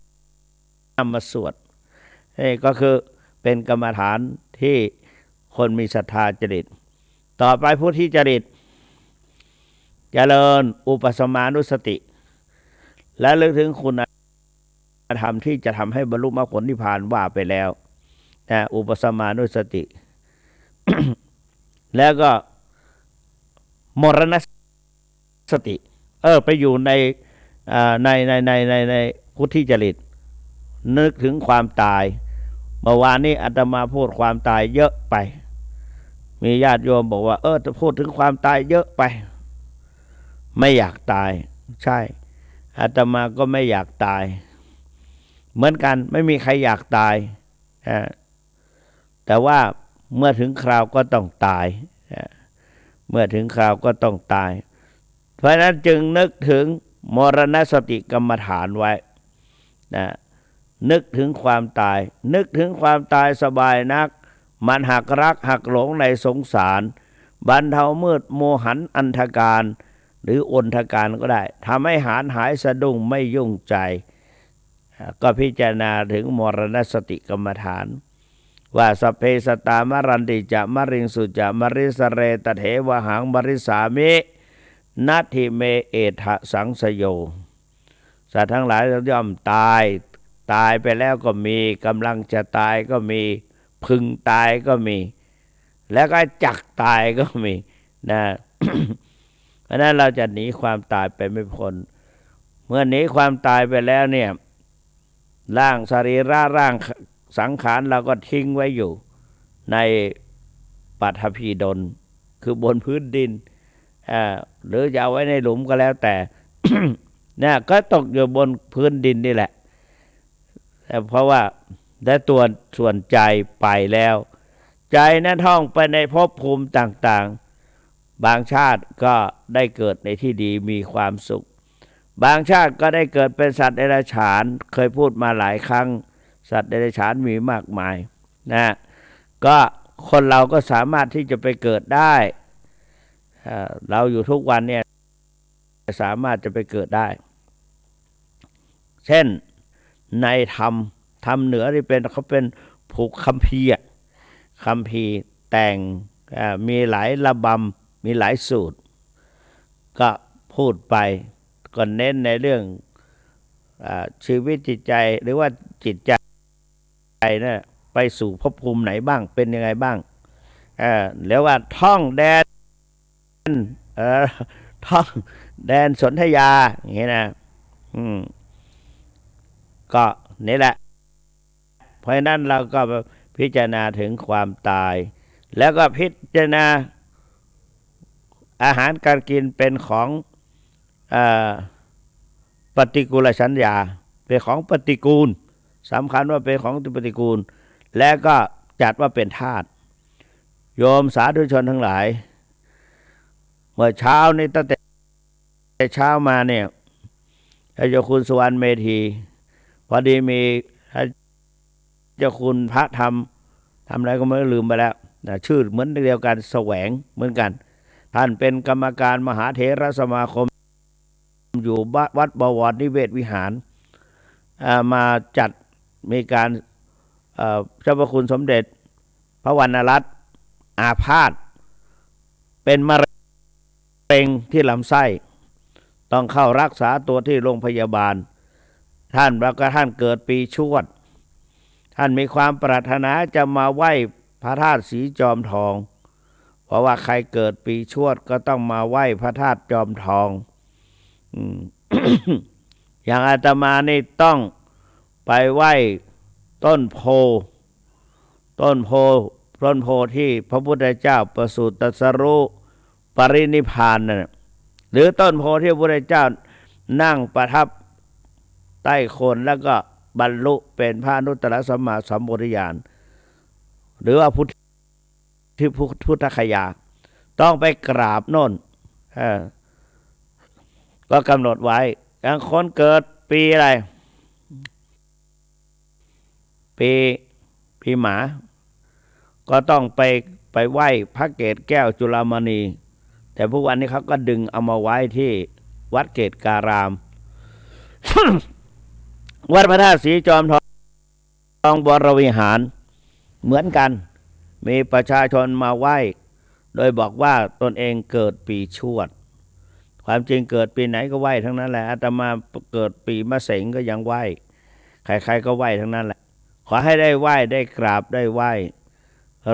ำมาสวดนี่ก็คือเป็นกรรมฐานที่คนมีศรัทธาจริตต่อไปผู้ที่จริตเจริญอุปสมานุสติและลึกถึงคุณธรรมที่จะทำให้บรรลุมรรคผลนิพพานว่าไปแล้วนะอุปสมานุสติ แล้วก็มรณสติไปอยู่ในพุทธิจริตนึกถึงความตายเมื่อวานนี้อาตมาพูดความตายเยอะไปมีญาติโยมบอกว่าจะพูดถึงความตายเยอะไปไม่อยากตายใช่อาตมาก็ไม่อยากตายเหมือนกันไม่มีใครอยากตายแต่ว่าเมื่อถึงคราวก็ต้องตายเมื่อถึงคราวก็ต้องตายเพราะนั้นจึงนึกถึงมรณสติกรรมฐานไว้นึกถึงความตายนึกถึงความตายสบายนักมันหักรักหักหลงในสงสารบรรเทามืดโมหันอันธการหรืออนธการก็ได้ทำให้หายสะดุ้งไม่ยุ่งใจก็พิจารณาถึงมรณสติกรรมฐานว่าสัพเพสตามรันติจะมริงสุจะมริสเรตเถวหังมริสามินัตถิเมเอทะสังสโยสัตว์ทั้งหลายย่อมตายไปแล้วก็มีกำลังจะตายก็มีพึงตายก็มีแล้วก็จักตายก็มีนะ เพราะนั้นเราจะหนีความตายไปไม่พ้นเมื่อหนีความตายไปแล้วเนี่ยร่างสรีระร่างสังขารเราก็ทิ้งไว้อยู่ในปัทภีดลคือบนพื้นดินหรือจะเอาไว้ในหลุมก็แล้วแต่ เนี่ยก็ตกอยู่บนพื้นดินนี่แหละเพราะว่าได้ตัวส่วนใจไปแล้วใจนั้นท่องไปในภพภูมิต่างๆบางชาติก็ได้เกิดในที่ดีมีความสุขบางชาติก็ได้เกิดเป็นสัตว์เดรัจฉานเคยพูดมาหลายครั้งสัตว์เดรัจฉานมีมากมายนะก็ คนเราก็สามารถที่จะไปเกิดได้เราอยู่ทุกวันเนี่ยสามารถจะไปเกิดได้เช่นในธรรมเหนือที่เป็นเขาเป็นผูกคัมภีร์แต่งมีหลายระบำมีหลายสูตรก็พูดไปก็เน้นในเรื่องชีวิตจิตใจหรือว่าจิตใจนะไปสู่ภพภูมิไหนบ้างเป็นยังไงบ้างแล้วว่าท่องแดนท่องแดนสนธยาอย่างนี้นะก็นี่แหละเพราะนั้นเราก็พิจารณาถึงความตายแล้วก็พิจารณาอาหารการกินเป็นของปฏิกูลสัญญาเป็นของปฏิกูลสำคัญว่าเป็นของปฏิกูลและก็จัดว่าเป็นธาตุโยมสาธุชนทั้งหลายเมื่อเช้านี้ตั้งแต่เช้ามาเนี่ยพระเจ้าคุณสุวรรณเมธีพอดีมีพระเจ้าคุณพระทำอะไรก็ไม่ลืมไปแล้วชื่อเหมือนเดียวกันแสวงเหมือนกันท่านเป็นกรรมการมหาเถรสมาคมอยู่วัดบวรนิเวศวิหารมาจัดมีการเจ้าพระคุณสมเด็จพระวรรณรัตน์อาพาธเป็นมะเร็งที่ลำไส้ต้องเข้ารักษาตัวที่โรงพยาบาลท่านเกิดปีชวดท่านมีความปรารถนาจะมาไหว้พระธาตุสีจอมทองเพราะว่าใครเกิดปีชวดก็ต้องมาไหว้พระธาตุจอมทอง อย่างอาตมานี่ต้องไปไหว้ต้นโพที่พระพุทธเจ้าประสูติตรัสรู้ปรินิพพานนั่นหรือต้นโพที่พระพุทธเจ้านั่งประทับใต้โคนแล้วก็บรรลุเป็นพระอนุตตรสัมมาสัมโพธิญาณหรือว่าพุทธคยาต้องไปกราบโน่นก็กำหนดไว้อย่างคนเกิดปีอะไรปีหมาก็ต้องไปไหว้พระเกศแก้วจุฬามณีแต่พวกวันนี้เขาก็ดึงเอามาไว้ที่วัดเกศการาม วัดพระธาตุสีจอมทองบวรวิหารเหมือนกันมีประชาชนมาไหว้โดยบอกว่าตนเองเกิดปีชวดความจริงเกิดปีไหนก็ไหว้ทั้งนั้นแหละอาตมาเกิดปีมะเสงก็ยังไหว้ใครๆก็ไหว้ทั้งนั้นแหละขอให้ได้ไหว้ได้กราบได้ไหว้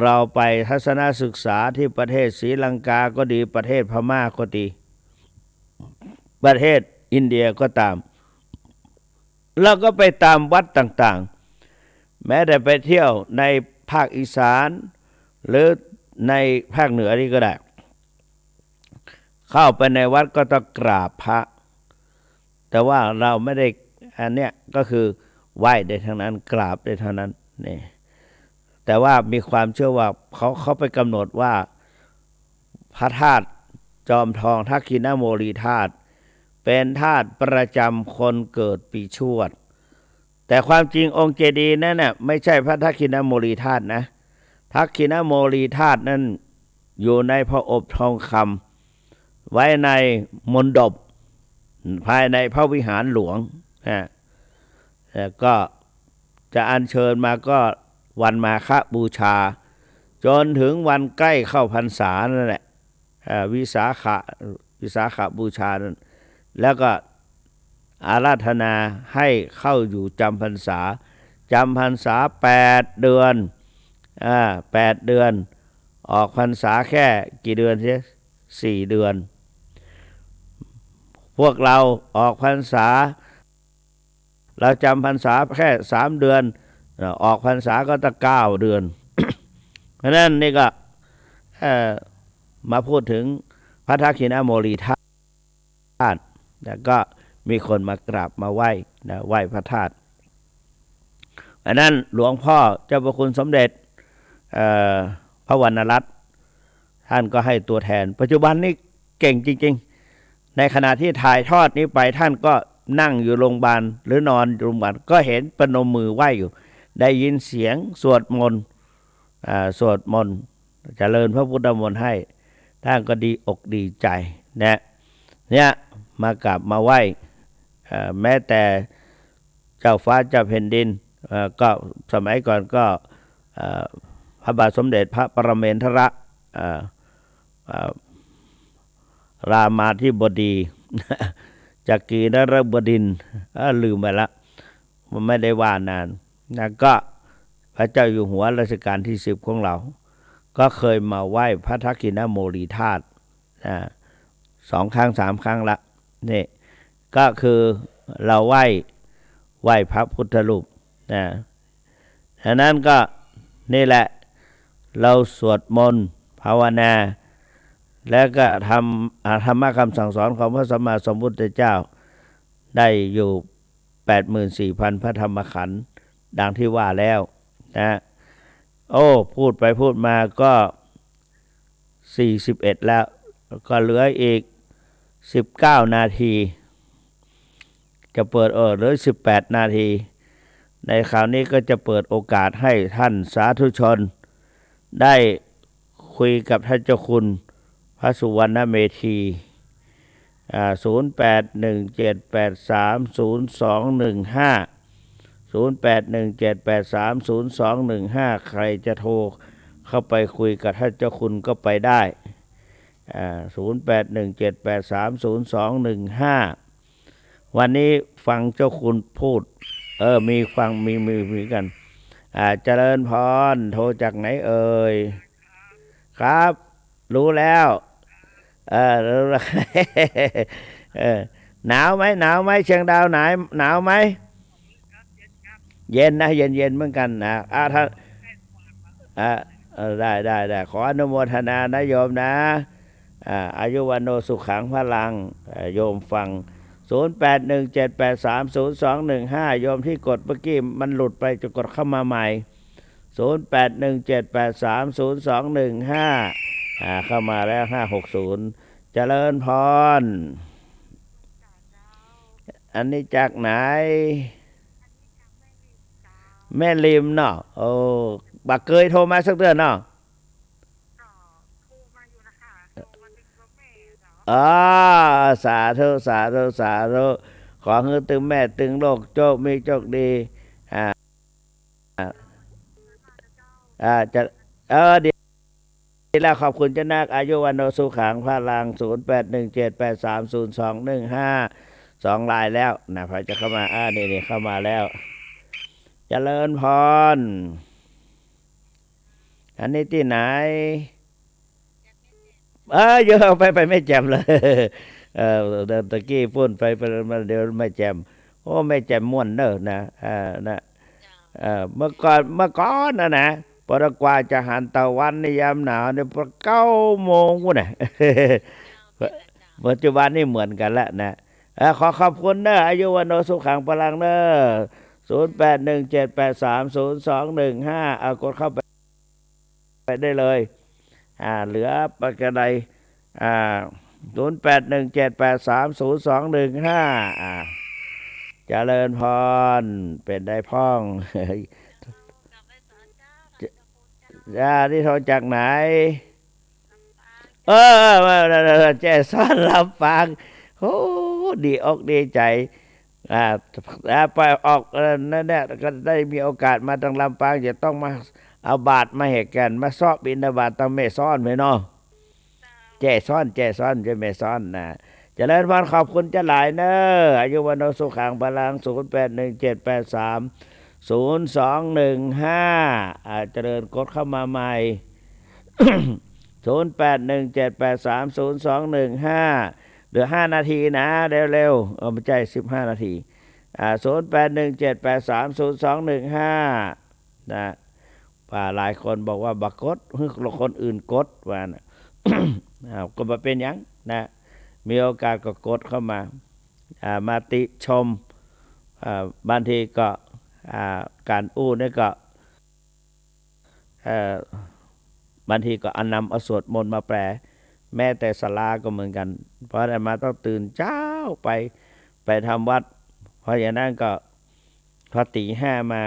เราไปทัศนศึกษาที่ประเทศศรีลังกาก็ดีประเทศพม่าก็ดีประเทศอินเดียก็ตามแล้วก็ไปตามวัดต่างๆแม้แต่ไปเที่ยวในภาคอีสานหรือในภาคเหนือนี่ก็ได้เข้าไปในวัดก็ต้องกราบพระแต่ว่าเราไม่ได้อันเนี้ยก็คือไหว้ได้ทั้งนั้นกราบได้เท่านั้นนี่แต่ว่ามีความเชื่อว่าเขาไปกำหนดว่าพระธาตุจอมทองทักษิณโมลีธาตุเป็นธาตุประจำคนเกิดปีชวดแต่ความจริงองค์เจดีย์นั้นน่ะไม่ใช่พระทักษิณโมลีธาตุนะทักษิณโมลีธาตุนั้นอยู่ในพระอบทองคำไว้ในมณฑปภายในพระวิหารหลวงแล้วก็จะอัญเชิญมาก็วันมาฆบูชาจนถึงวันใกล้เข้าพรรษานั่นแหละวิสาขบูชานั้นแล้วก็อาราธนาให้เข้าอยู่จำพรรษา8 เดือน8 เดือนออกพรรษาแค่กี่เดือนเสีย4 เดือนพวกเราออกพรรษาเราจำพรรษาแค่3 เดือนออกพรรษาก็ตั้ง9 เดือน เพราะนั้นนี่ก็มาพูดถึงพระทักษิณโมลีธาตุแล้วก็มีคนมากราบมาไหว้ไหว้พระธาตุอันนั้นหลวงพ่อเจ้าพระคุณสมเด็จพระวรรณรัตน์ท่านก็ให้ตัวแทนปัจจุบันนี้เก่งจริงๆในขณะที่ถ่ายทอดนี้ไปท่านก็นั่งอยู่โรงพยาบาลหรือนอนโรงพยาบาลก็เห็นประนมมือไหว้อยู่ได้ยินเสียงสวดมนต์ สวดมนต์เจริญพระพุทธมนต์ให้ท่านก็ดีอกดีใจเนี่ยมากราบมาไหว้แม้แต่เจ้าฟ้าเจ้าแผ่นดินก็สมัยก่อนก็พระบาทสมเด็จพระปรเมนทรรามาธิบดีจักรีนฤบดินทร์ลืมไปละมันไม่ได้ว่านานนะก็พระเจ้าอยู่หัวรัชกาลที่10ของเราก็เคยมาไหว้พระทักษิณโมลีธาตุ2 ครั้ง 3 ครั้งละนี่ก็คือเราไหว้พระพุทธรูปฉะนั้นก็นี่แหละเราสวดมนต์ภาวนาแล้วก็ทำธรรมะคำสั่งสอนของพระสัมมาสัมพุทธเจ้าได้อยู่ 84,000 พระธรรมขันธ์ดังที่ว่าแล้วนะพูดไปพูดมาก็41แล้วก็เหลืออีก19 นาทีจะเปิดเหลือ18 นาทีในคราวนี้ก็จะเปิดโอกาสให้ท่านสาธุชนได้คุยกับท่านเจ้าคุณพระสุวรรณเมธี0817830215 0817830215ใครจะโทรเข้าไปคุยกับท่านเจ้าคุณก็ไปได้0817830215วันนี้ฟังเจ้าคุณพูดมีฟังมีกันเจริญพรโทรจากไหนเอ่ยครับรู้แล้วรู้แล้ว หนาวไหมเชียงดาวหนาวไหมเย็นนะเย็นเหมือนกันนะท่านได้ขออนุโมทนานะโยมนะอายุวันโนสุขังพลังโยมฟัง0817830215โยมที่กดเมื่อกี้มันหลุดไปจะกดเข้ามาใหม่0817830215เข้ามาแล้ว560เจริญพรอันนี้จากไหนแม่ริมเนาะบักเคยโทรมาสักเดือนเนาะสาธุขอให้ตึงแม่ตึงโลกโชคมีโชคดีจะดีแล้วขอบคุณเจ้านาคอายุวันโนสุขังพลัง0817830215 2 ลายแล้วนะพอจะเข้ามานี่เข้ามาแล้วเจริญพรอันนี้ที่ไหนเยอะไปไม่แจ่มเลยเดินตะกี้พูดไปมาเดี๋ยวไม่แจ่มไม่แจ่มม่วนเนอะนะเมื่อก่อนนะพอกว่าจะหันตะวันในยามหนาวเนี่ย9 โมงวะเนี่ยปัจจุบันนี่เหมือนกันแล้วนะขอขอบคุณเนอะอายุวันโนสุขังพลังเนอะ0817830215กดเข้าไปได้เลยเหลือประกันใด0817830215เจริญพรเป็นได้พ้องที่โทรจากไหนแจ้ซ้อนลำปางดีอกดีใจไปออกนั่นแหละก็ได้มีโอกาสมาทางลำปางจะต้องมาเอาบาทมาแหกกันมาซ้อบิณฑบาตต้องแม่ซ้อนไหมเนาะแจ้ซ้อนจะแม่ซ้อนนะเจริญพรขอบคุณจะหลายเนอะอายุวันโนสุขังพลัง0817830215เจริญกดเข้ามาใหม่0817830215เหลือ5 นาทีนะเร็วไม่ใช่15 นาที0817830215นะหลายคนบอกว่าบักกดคนอื่นกดว่านะก็มาเป็นยังนะมีโอกาสก็กดเข้ามามาติชมบางทีก็การนี่ก็บางทีก็นำเอาสวดมนต์มาแปลแม้แต่ศาลาก็เหมือนกันเพราะอะไรมาต้องตื่นเช้าไปทำวัดเพราะอย่างนั้นก็พอตี 5มา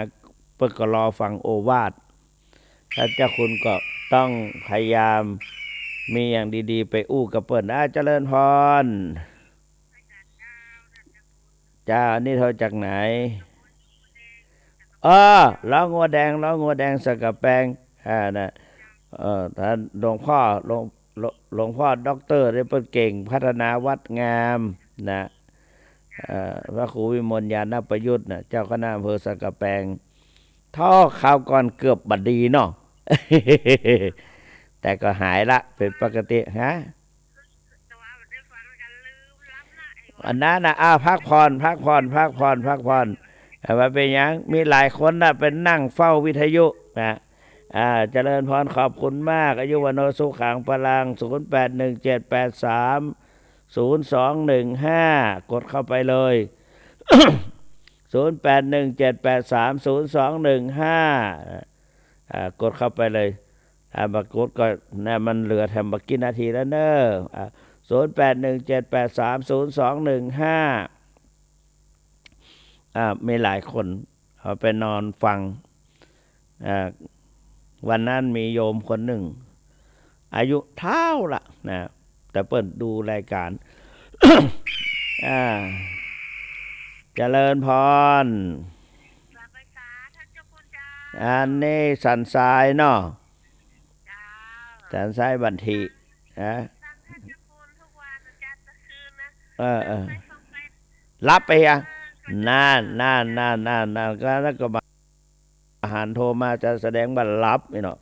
เพื่อก็รอฟังโอวาท ถ้าเจ้าคุณก็ต้องพยายามมีอย่างดีๆไปอู้กับเปิ้นเจริญพรจ้านี่เธอจากไหนล้องัวแดงล้องัวแดงสกกะแปงนะท่านหลวงพ่อด็อกเตอร์ได้เปิ้นเก่งพัฒนาวัดงามนะพระครูวิมลญาณประยุทธ์นะเจ้าคณะอำเภอสกกะแปงท่อข่าวก่อนเกือบบัดดีเนาะ แต่ก็หายละเป็นปกติฮะอันนั้นนะพักผ่อนว่าเป็นยังมีหลายคนนะเป็นนั่งเฝ้าวิทยุนะเจริญพรขอบคุณมากอายุวโนสุขังพลัง0817830215กดเข้าไปเลย0817830215กดเข้าไปเลยบักกดก็นะมันเหลือแถมบักกี่นาทีแล้วเนอะ0817830215มีหลายคนเขาไปนอนฟังวันนั้นมีโยมคนหนึ่งอายุเท่าละนะแต่เปิดดูรายการ เจริญพรอันนี้สันทรายเนาะสันทรายบันทีรับไปยังนานก็แล้วก็มาอาหารโทรมาจะแสดงบัตรรับนี่เนาะ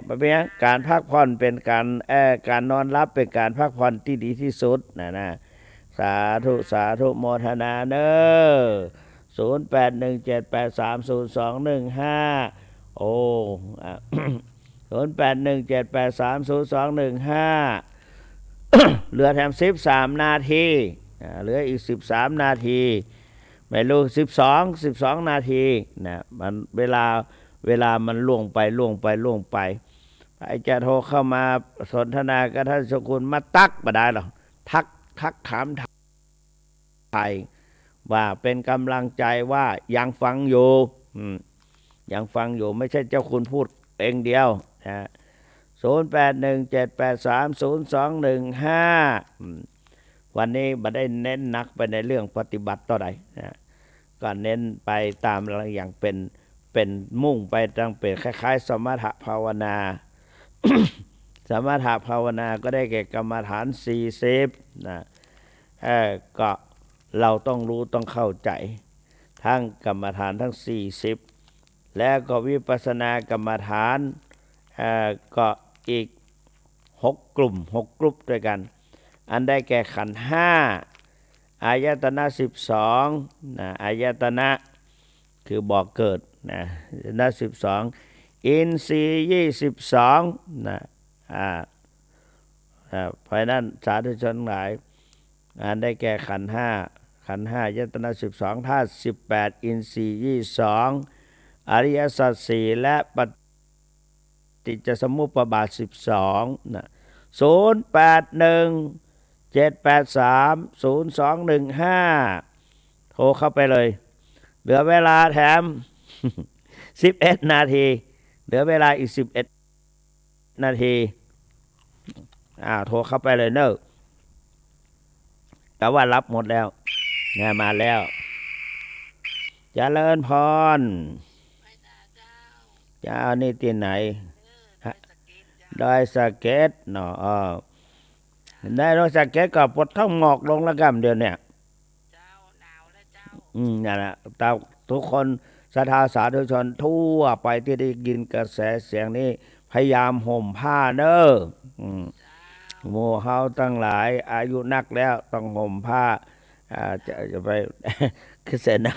เป็นยังการพักผ่อนเป็นการนอนรับเป็นการพักผ่อนที่ดีที่สุดนะสาธุโมทนาเนอ0817830215โอ้0817830215เหลือแถม13นาทีเหลืออีก13นาทีไม่รู้12นาทีนะมันเวลามันล่วงไปไอ้จะโทรเข้ามาสนทนากับท่านสกุลมาตักบ่ได้หรอกทักถามไทยว่าเป็นกำลังใจว่ายังฟังอยู่ไม่ใช่เจ้าคุณพูดเองเดียวนะ0817830215วันนี้บ่ได้เน้นหนักไปในเรื่องปฏิบัติต่อใดนะก็เน้นไปตามอย่างเป็นมุ่งไปตั้งเป็นคล้ายๆสมถะภาวนา สมถะภาวนาก็ได้แก่กรรมฐาน40นะก็เราต้องรู้ต้องเข้าใจทั้งกรรมฐานทั้ง40แล้วก็วิปัสสนากรรมฐานก็อีก6 กลุ่มด้วยกันอันได้แก่ขันธ์5อายตนะ12นะอายตนะคือบ่อเกิดนะนะ12อินทรีย์22นะเพราะนั้นสาธุชนหลายอันได้แก่ขันธ์5อายตนะ12ธาตุ18อินทรีย์22อริยสัจ4และปฏิจจสมุปบาท12นะ0817830215โทรเข้าไปเลยเหลือเวลาแถม11นาทีเหลือเวลาอีก11นาทีโทรเข้าไปเลยเนอะแต่ว่ารับหมดแล้วงานมาแล้วเจริญพรเจ้านี่ที่ไหนดอยสะเก็ดเนาะได้ดอยสะเก็ดก็ปวดท้องหมอกลงแล้วกันเดี๋ยวเนี่ยนั่นแหละทุกคนศรัทธาสาธุชนทั่วไปที่ได้ยินกระแสเสียงนี้พยายามห่มผ้าเด้อหมู่เฮาตั้งหลายอายุนักแล้วต้องห่มผ้าจะไปคือเสนา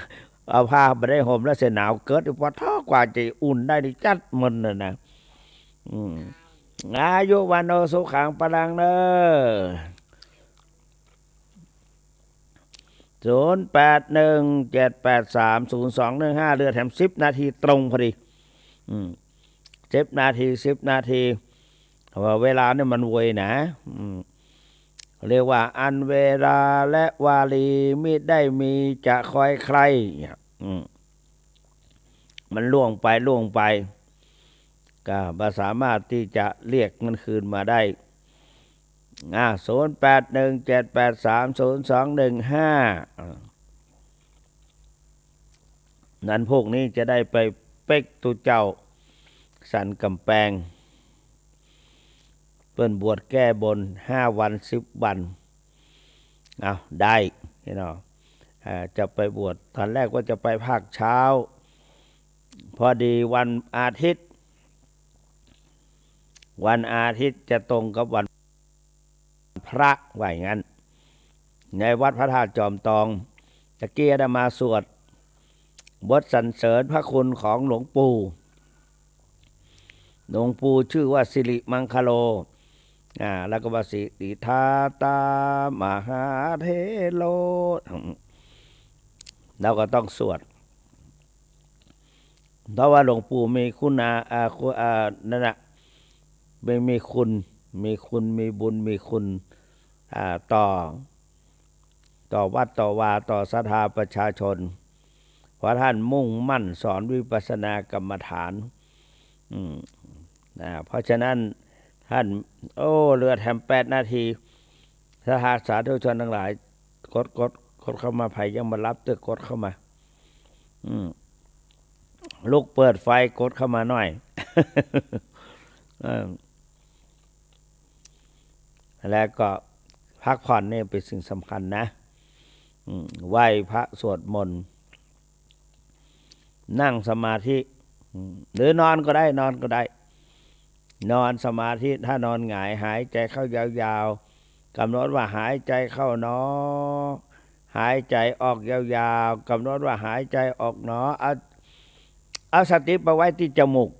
เอาผ้าไปได้ห่มแล้วเสหนาวเกิดพอท้อกว่าจะอุ่นได้ดิจัดมันน่ะนะอายุวันโนสุขังพลังเด้อ0817830215เรือแถม10นาทีตรงพอดี10นาทีว่าเวลาเนี่ยมันเวยนะเรียกว่าอันเวลาและวาลีมิได้มีจะคอยใครมันล่วงไป ก็สามารถที่จะเรียกเงินคืนมาได้0817830215นั้นพวกนี้จะได้ไปเป๊กตุเจ้าสันกำแพงเปิ้นบวชแก้บน5 วัน10 วันได้พี่น้องจะไปบวชตอนแรกว่าจะไปภาคเช้าพอดีวันอาทิตย์จะตรงกับวันพระว่าอย่างนั้นในวัดพระธาตุจอมทองตะเกียได้มาสวดบทสรรเสริญพระคุณของหลวงปู่ชื่อว่าสิริมังคโลแล้วก็ว่าสิริธาตามหาเทโลเราก็ต้องสวดเพราะว่าหลวงปู่มีคุณนั่นน่ะมีคุณมีบุญมีคุณต่อวัดต่อวาต่อศรัทธาประชาชนเพราะท่านมุ่งมั่นสอนวิปัสสนากรรมฐานเพราะฉะนั้นท่านเรือแถม8 นาทีถ้าหากสาธุชนทั้งหลายกดเข้ามาภัยยังมารับตึกกดเข้ามาลูกเปิดไฟกดเข้ามาหน่อยแล้วก็พักผ่อนนี่เป็นสิ่งสำคัญนะไหว้พระสวดมนต์นั่งสมาธิหรือนอนก็ได้นอนสมาธิถ้านอนหงายหายใจเข้ายาวๆกำหนดว่าหายใจเข้าหนอหายใจออกยาวๆกำหนดว่าหายใจออกหนอเอาสติไปไว้ที่จมูก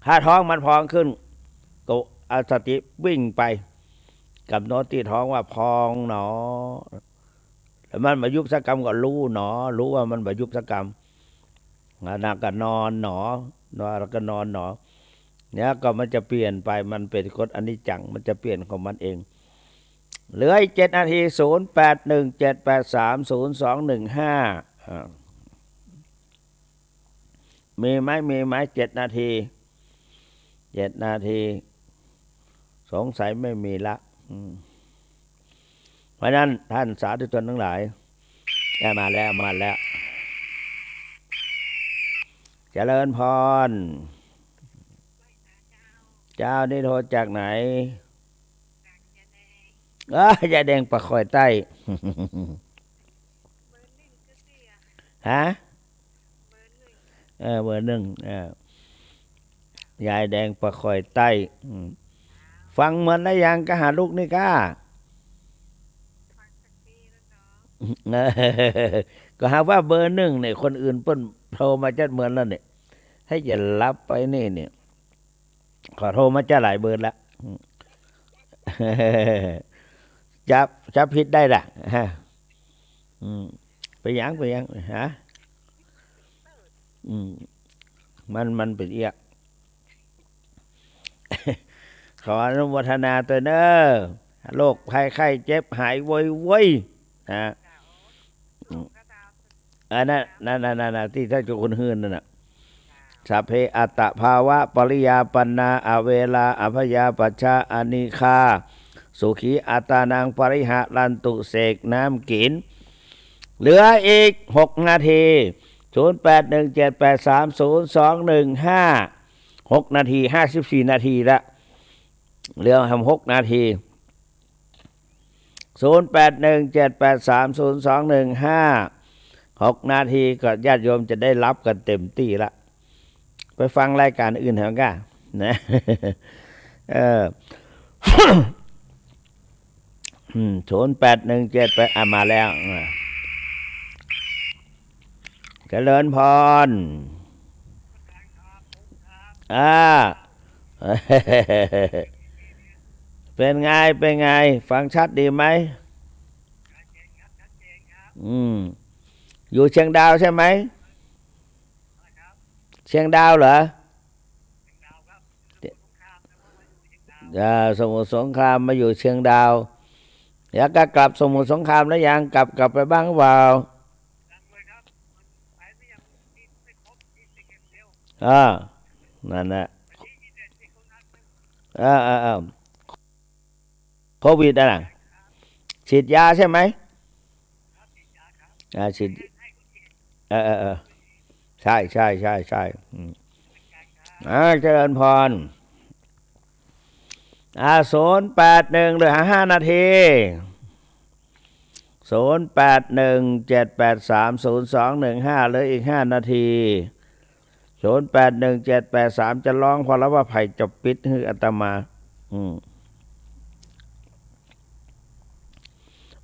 ถ้าท้องมันพองขึ้นก็เอาสติวิ่งไปกำหนดที่ท้องว่าพองหนอแล้วมันมายุบสกรรมก็รู้หนอรู้ว่ามันมายุบสกรรมแล้วก็นอนหนอแล้วก็นอนหนอเนี่ยก็มันจะเปลี่ยนไปมันเป็นกฎอนิจจังมันจะเปลี่ยนของมันเองเหลืออีก7 นาที0817830215มีไหม7 นาทีสงสัยไม่มีละเพราะนั้นท่านสาธุชนทั้งหลายมาแล้วเจริญพรเจ้านี่โทรจากไหนยายแดงปะคอยใต้ฮะเบอร์ 1ยายแดงปะคอยใต้ฟังเหมือนได้ยังก็หาลูกนี่ก้าก็หาว่าเบอร์ 1เนี่ยคนอื่นเปิ้นโทรมาจัดเหมือนแล้วเนี่ยให้อย่ารับไปนี่เนี่ยขอโทรมาจะหลายเบอร์ละจับผิดได้ละไปยังฮะมันเป็นเอียกขออนุโมทนาตัวเนอโรคภัยไข้เจ็บหายไวๆนะนั่นที่ท่านเจ้าคุณฮืนนั่นน่ะสัพเพอัตตภาวะปริยาปันนาอเวลาอภยาปัชชาอนิคาสุขีอัตตานังปริหะรันตุเสกน้ำกินเหลืออีก6 นาที0817830215 6 นาที54 นาทีละเหลือ6 นาที0817830215 6 นาทีก็ญาติโยมจะได้รับกันเต็มที่ละไปฟังรายการอื่นเหรอกันนะ0817มาแล้วเจริญพรเป็นไงฟังชัดดีไหมอยู่เชียงดาวใช่ไหมเชียงดาวเหรอสมุทรสงครามมาอยู่เชียงดาวอยากกลับสมุทรสงครามแล้วยังกลับไปบ้างเปล่า อ่านั่นแหละโควิดนะฉีดยาใช่ไหมฉีดใช่ใช่ใช่ใช่เจริญพร081เหลือ5 นาที0817830215เหลืออีก5 นาที081783จะร้องพอแล้วว่าไผ่จบปิดให้อาตมา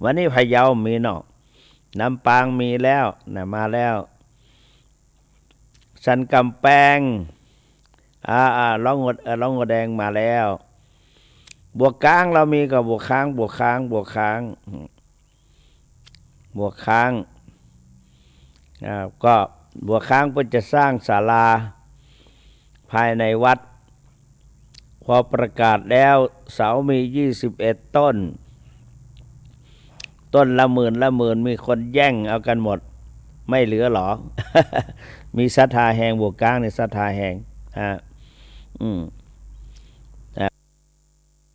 วันนี้พะเยามีเนาะน้ำปางมีแล้วนะมาแล้วสันกำแพงร้องงดแดงมาแล้วบวกค้างเรามีกับบวกค้างบวกค้างบวกค้างบวกค้างก็บวกค้างเพื่อจะสร้างศาลาภายในวัดพอประกาศแล้วเสามี21 ต้นละหมื่นมีคนแย่งเอากันหมดไม่เหลือหรอ มีศรัทธาแหงบวกกลางในศรัทธาแหง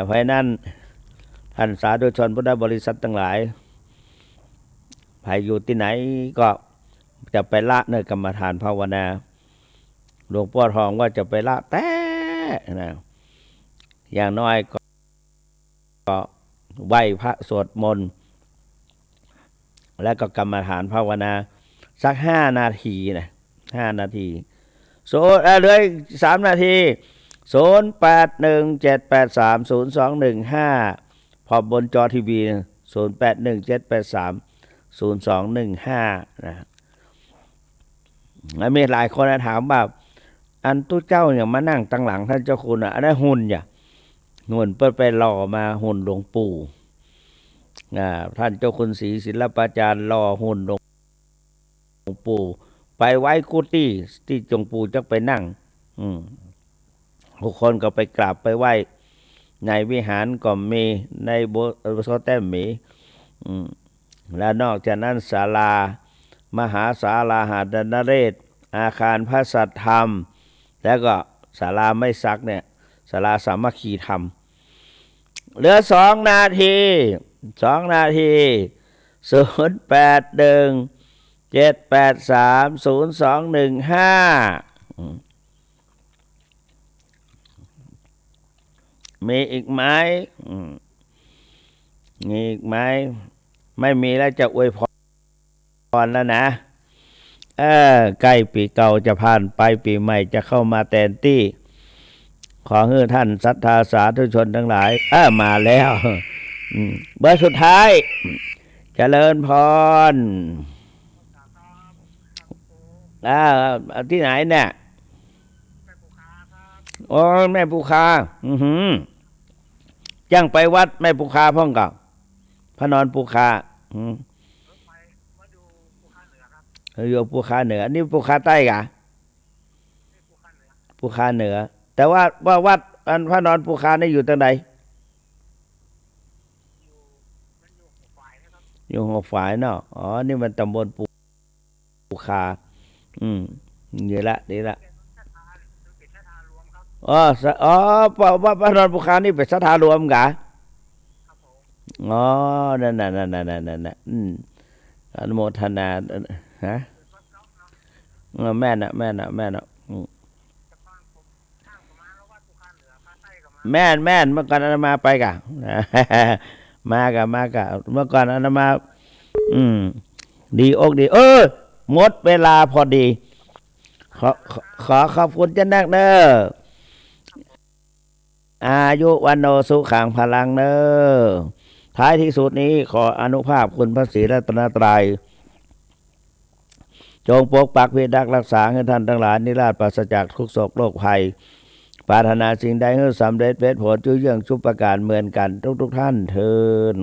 เพราะนั้นท่านสาธุชนพุทธบริษัททั้งหลายใครอยู่ที่ไหนก็จะไปละเนื้อกรรมฐานภาวนาหลวงพ่อทองว่าจะไปละแต่นะอย่างน้อยก็ไหว้พระสวดมนต์แล้วก็กรรมฐานภาวนาสัก5 นาทีนะ5 นาทีเหลือ3 นาที0817830215พอบนจอทีวี0817830215นะแล้วมีหลายคนถามว่าอันตู้เจ้าเนี่ยมานั่งตั้งหลังท่านเจ้าคุณอันนั้นหุ่นอย่าหุ่นเปิดไปหล่อมาหุ่นหลวงปู่ท่านเจ้าคุณศรีศิลปาจารย์หล่อหุ่นหลวงปู่ไปไว้กุฏิที่จงปู่จะไปนั่งทุกคนก็ไปกราบไปไหว้ในวิหารก็มีในโบสถ์แต้มหมีและนอกจากนั้นศาลามหาศาลาหาดนเรศอาคารพระสัทธรรมแล้วก็ศาลาไม่ซักเนี่ยศาลาสามัคคีธรรมเหลือ2 นาที0817830215มีอีกไหมมีอีกไหมไม่มีแล้วจะอวยพรแล้วนะใกล้ปีเก่าจะผ่านไปปีใหม่จะเข้ามาแทนที่ขอให้ท่านศรัทธาสาธุชนทั้งหลายมาแล้วเบอร์สุดท้ายเจริญพรที่ไหนเนี่ยโอ้แม่ปูคาจังไปวัดแม่ปูคาพ่องกับพระนอนปูคาอยู่ปูคาเหนือนี่ปูคาใต้กะปูคาเหนือแต่ว่าวัดอันพระนอนปูคานี่อยู่ตรงไหนอยู่หัวฝายเนาะนี่มันตำบลปูคาเยอะละดีละพระนอนปูคานี่เป็นศรัทธารวมกะนั่นอนุโมทนาฮะแม่น่ะแม่นเมื่อก่อนอาตมาไปกะมากะเมื่อก่อนอาตมาดีอกดีหมดเวลาพอดีขอขอบคุณเจ้านักเนออายุวันโนสุขังพลังเนอท้ายที่สุดนี้ขออนุภาพคุณพระศรีรัตนตรัยจงปกปักพิทักษ์รักษาให้ท่านทั้งหลายนิราศปราศจากทุกโศกโรคภัยปรารถนาสิ่งใดให้สำเร็จเป็นผลจุเยื่องชุบประการเหมือนกันทุกท่านเทอญ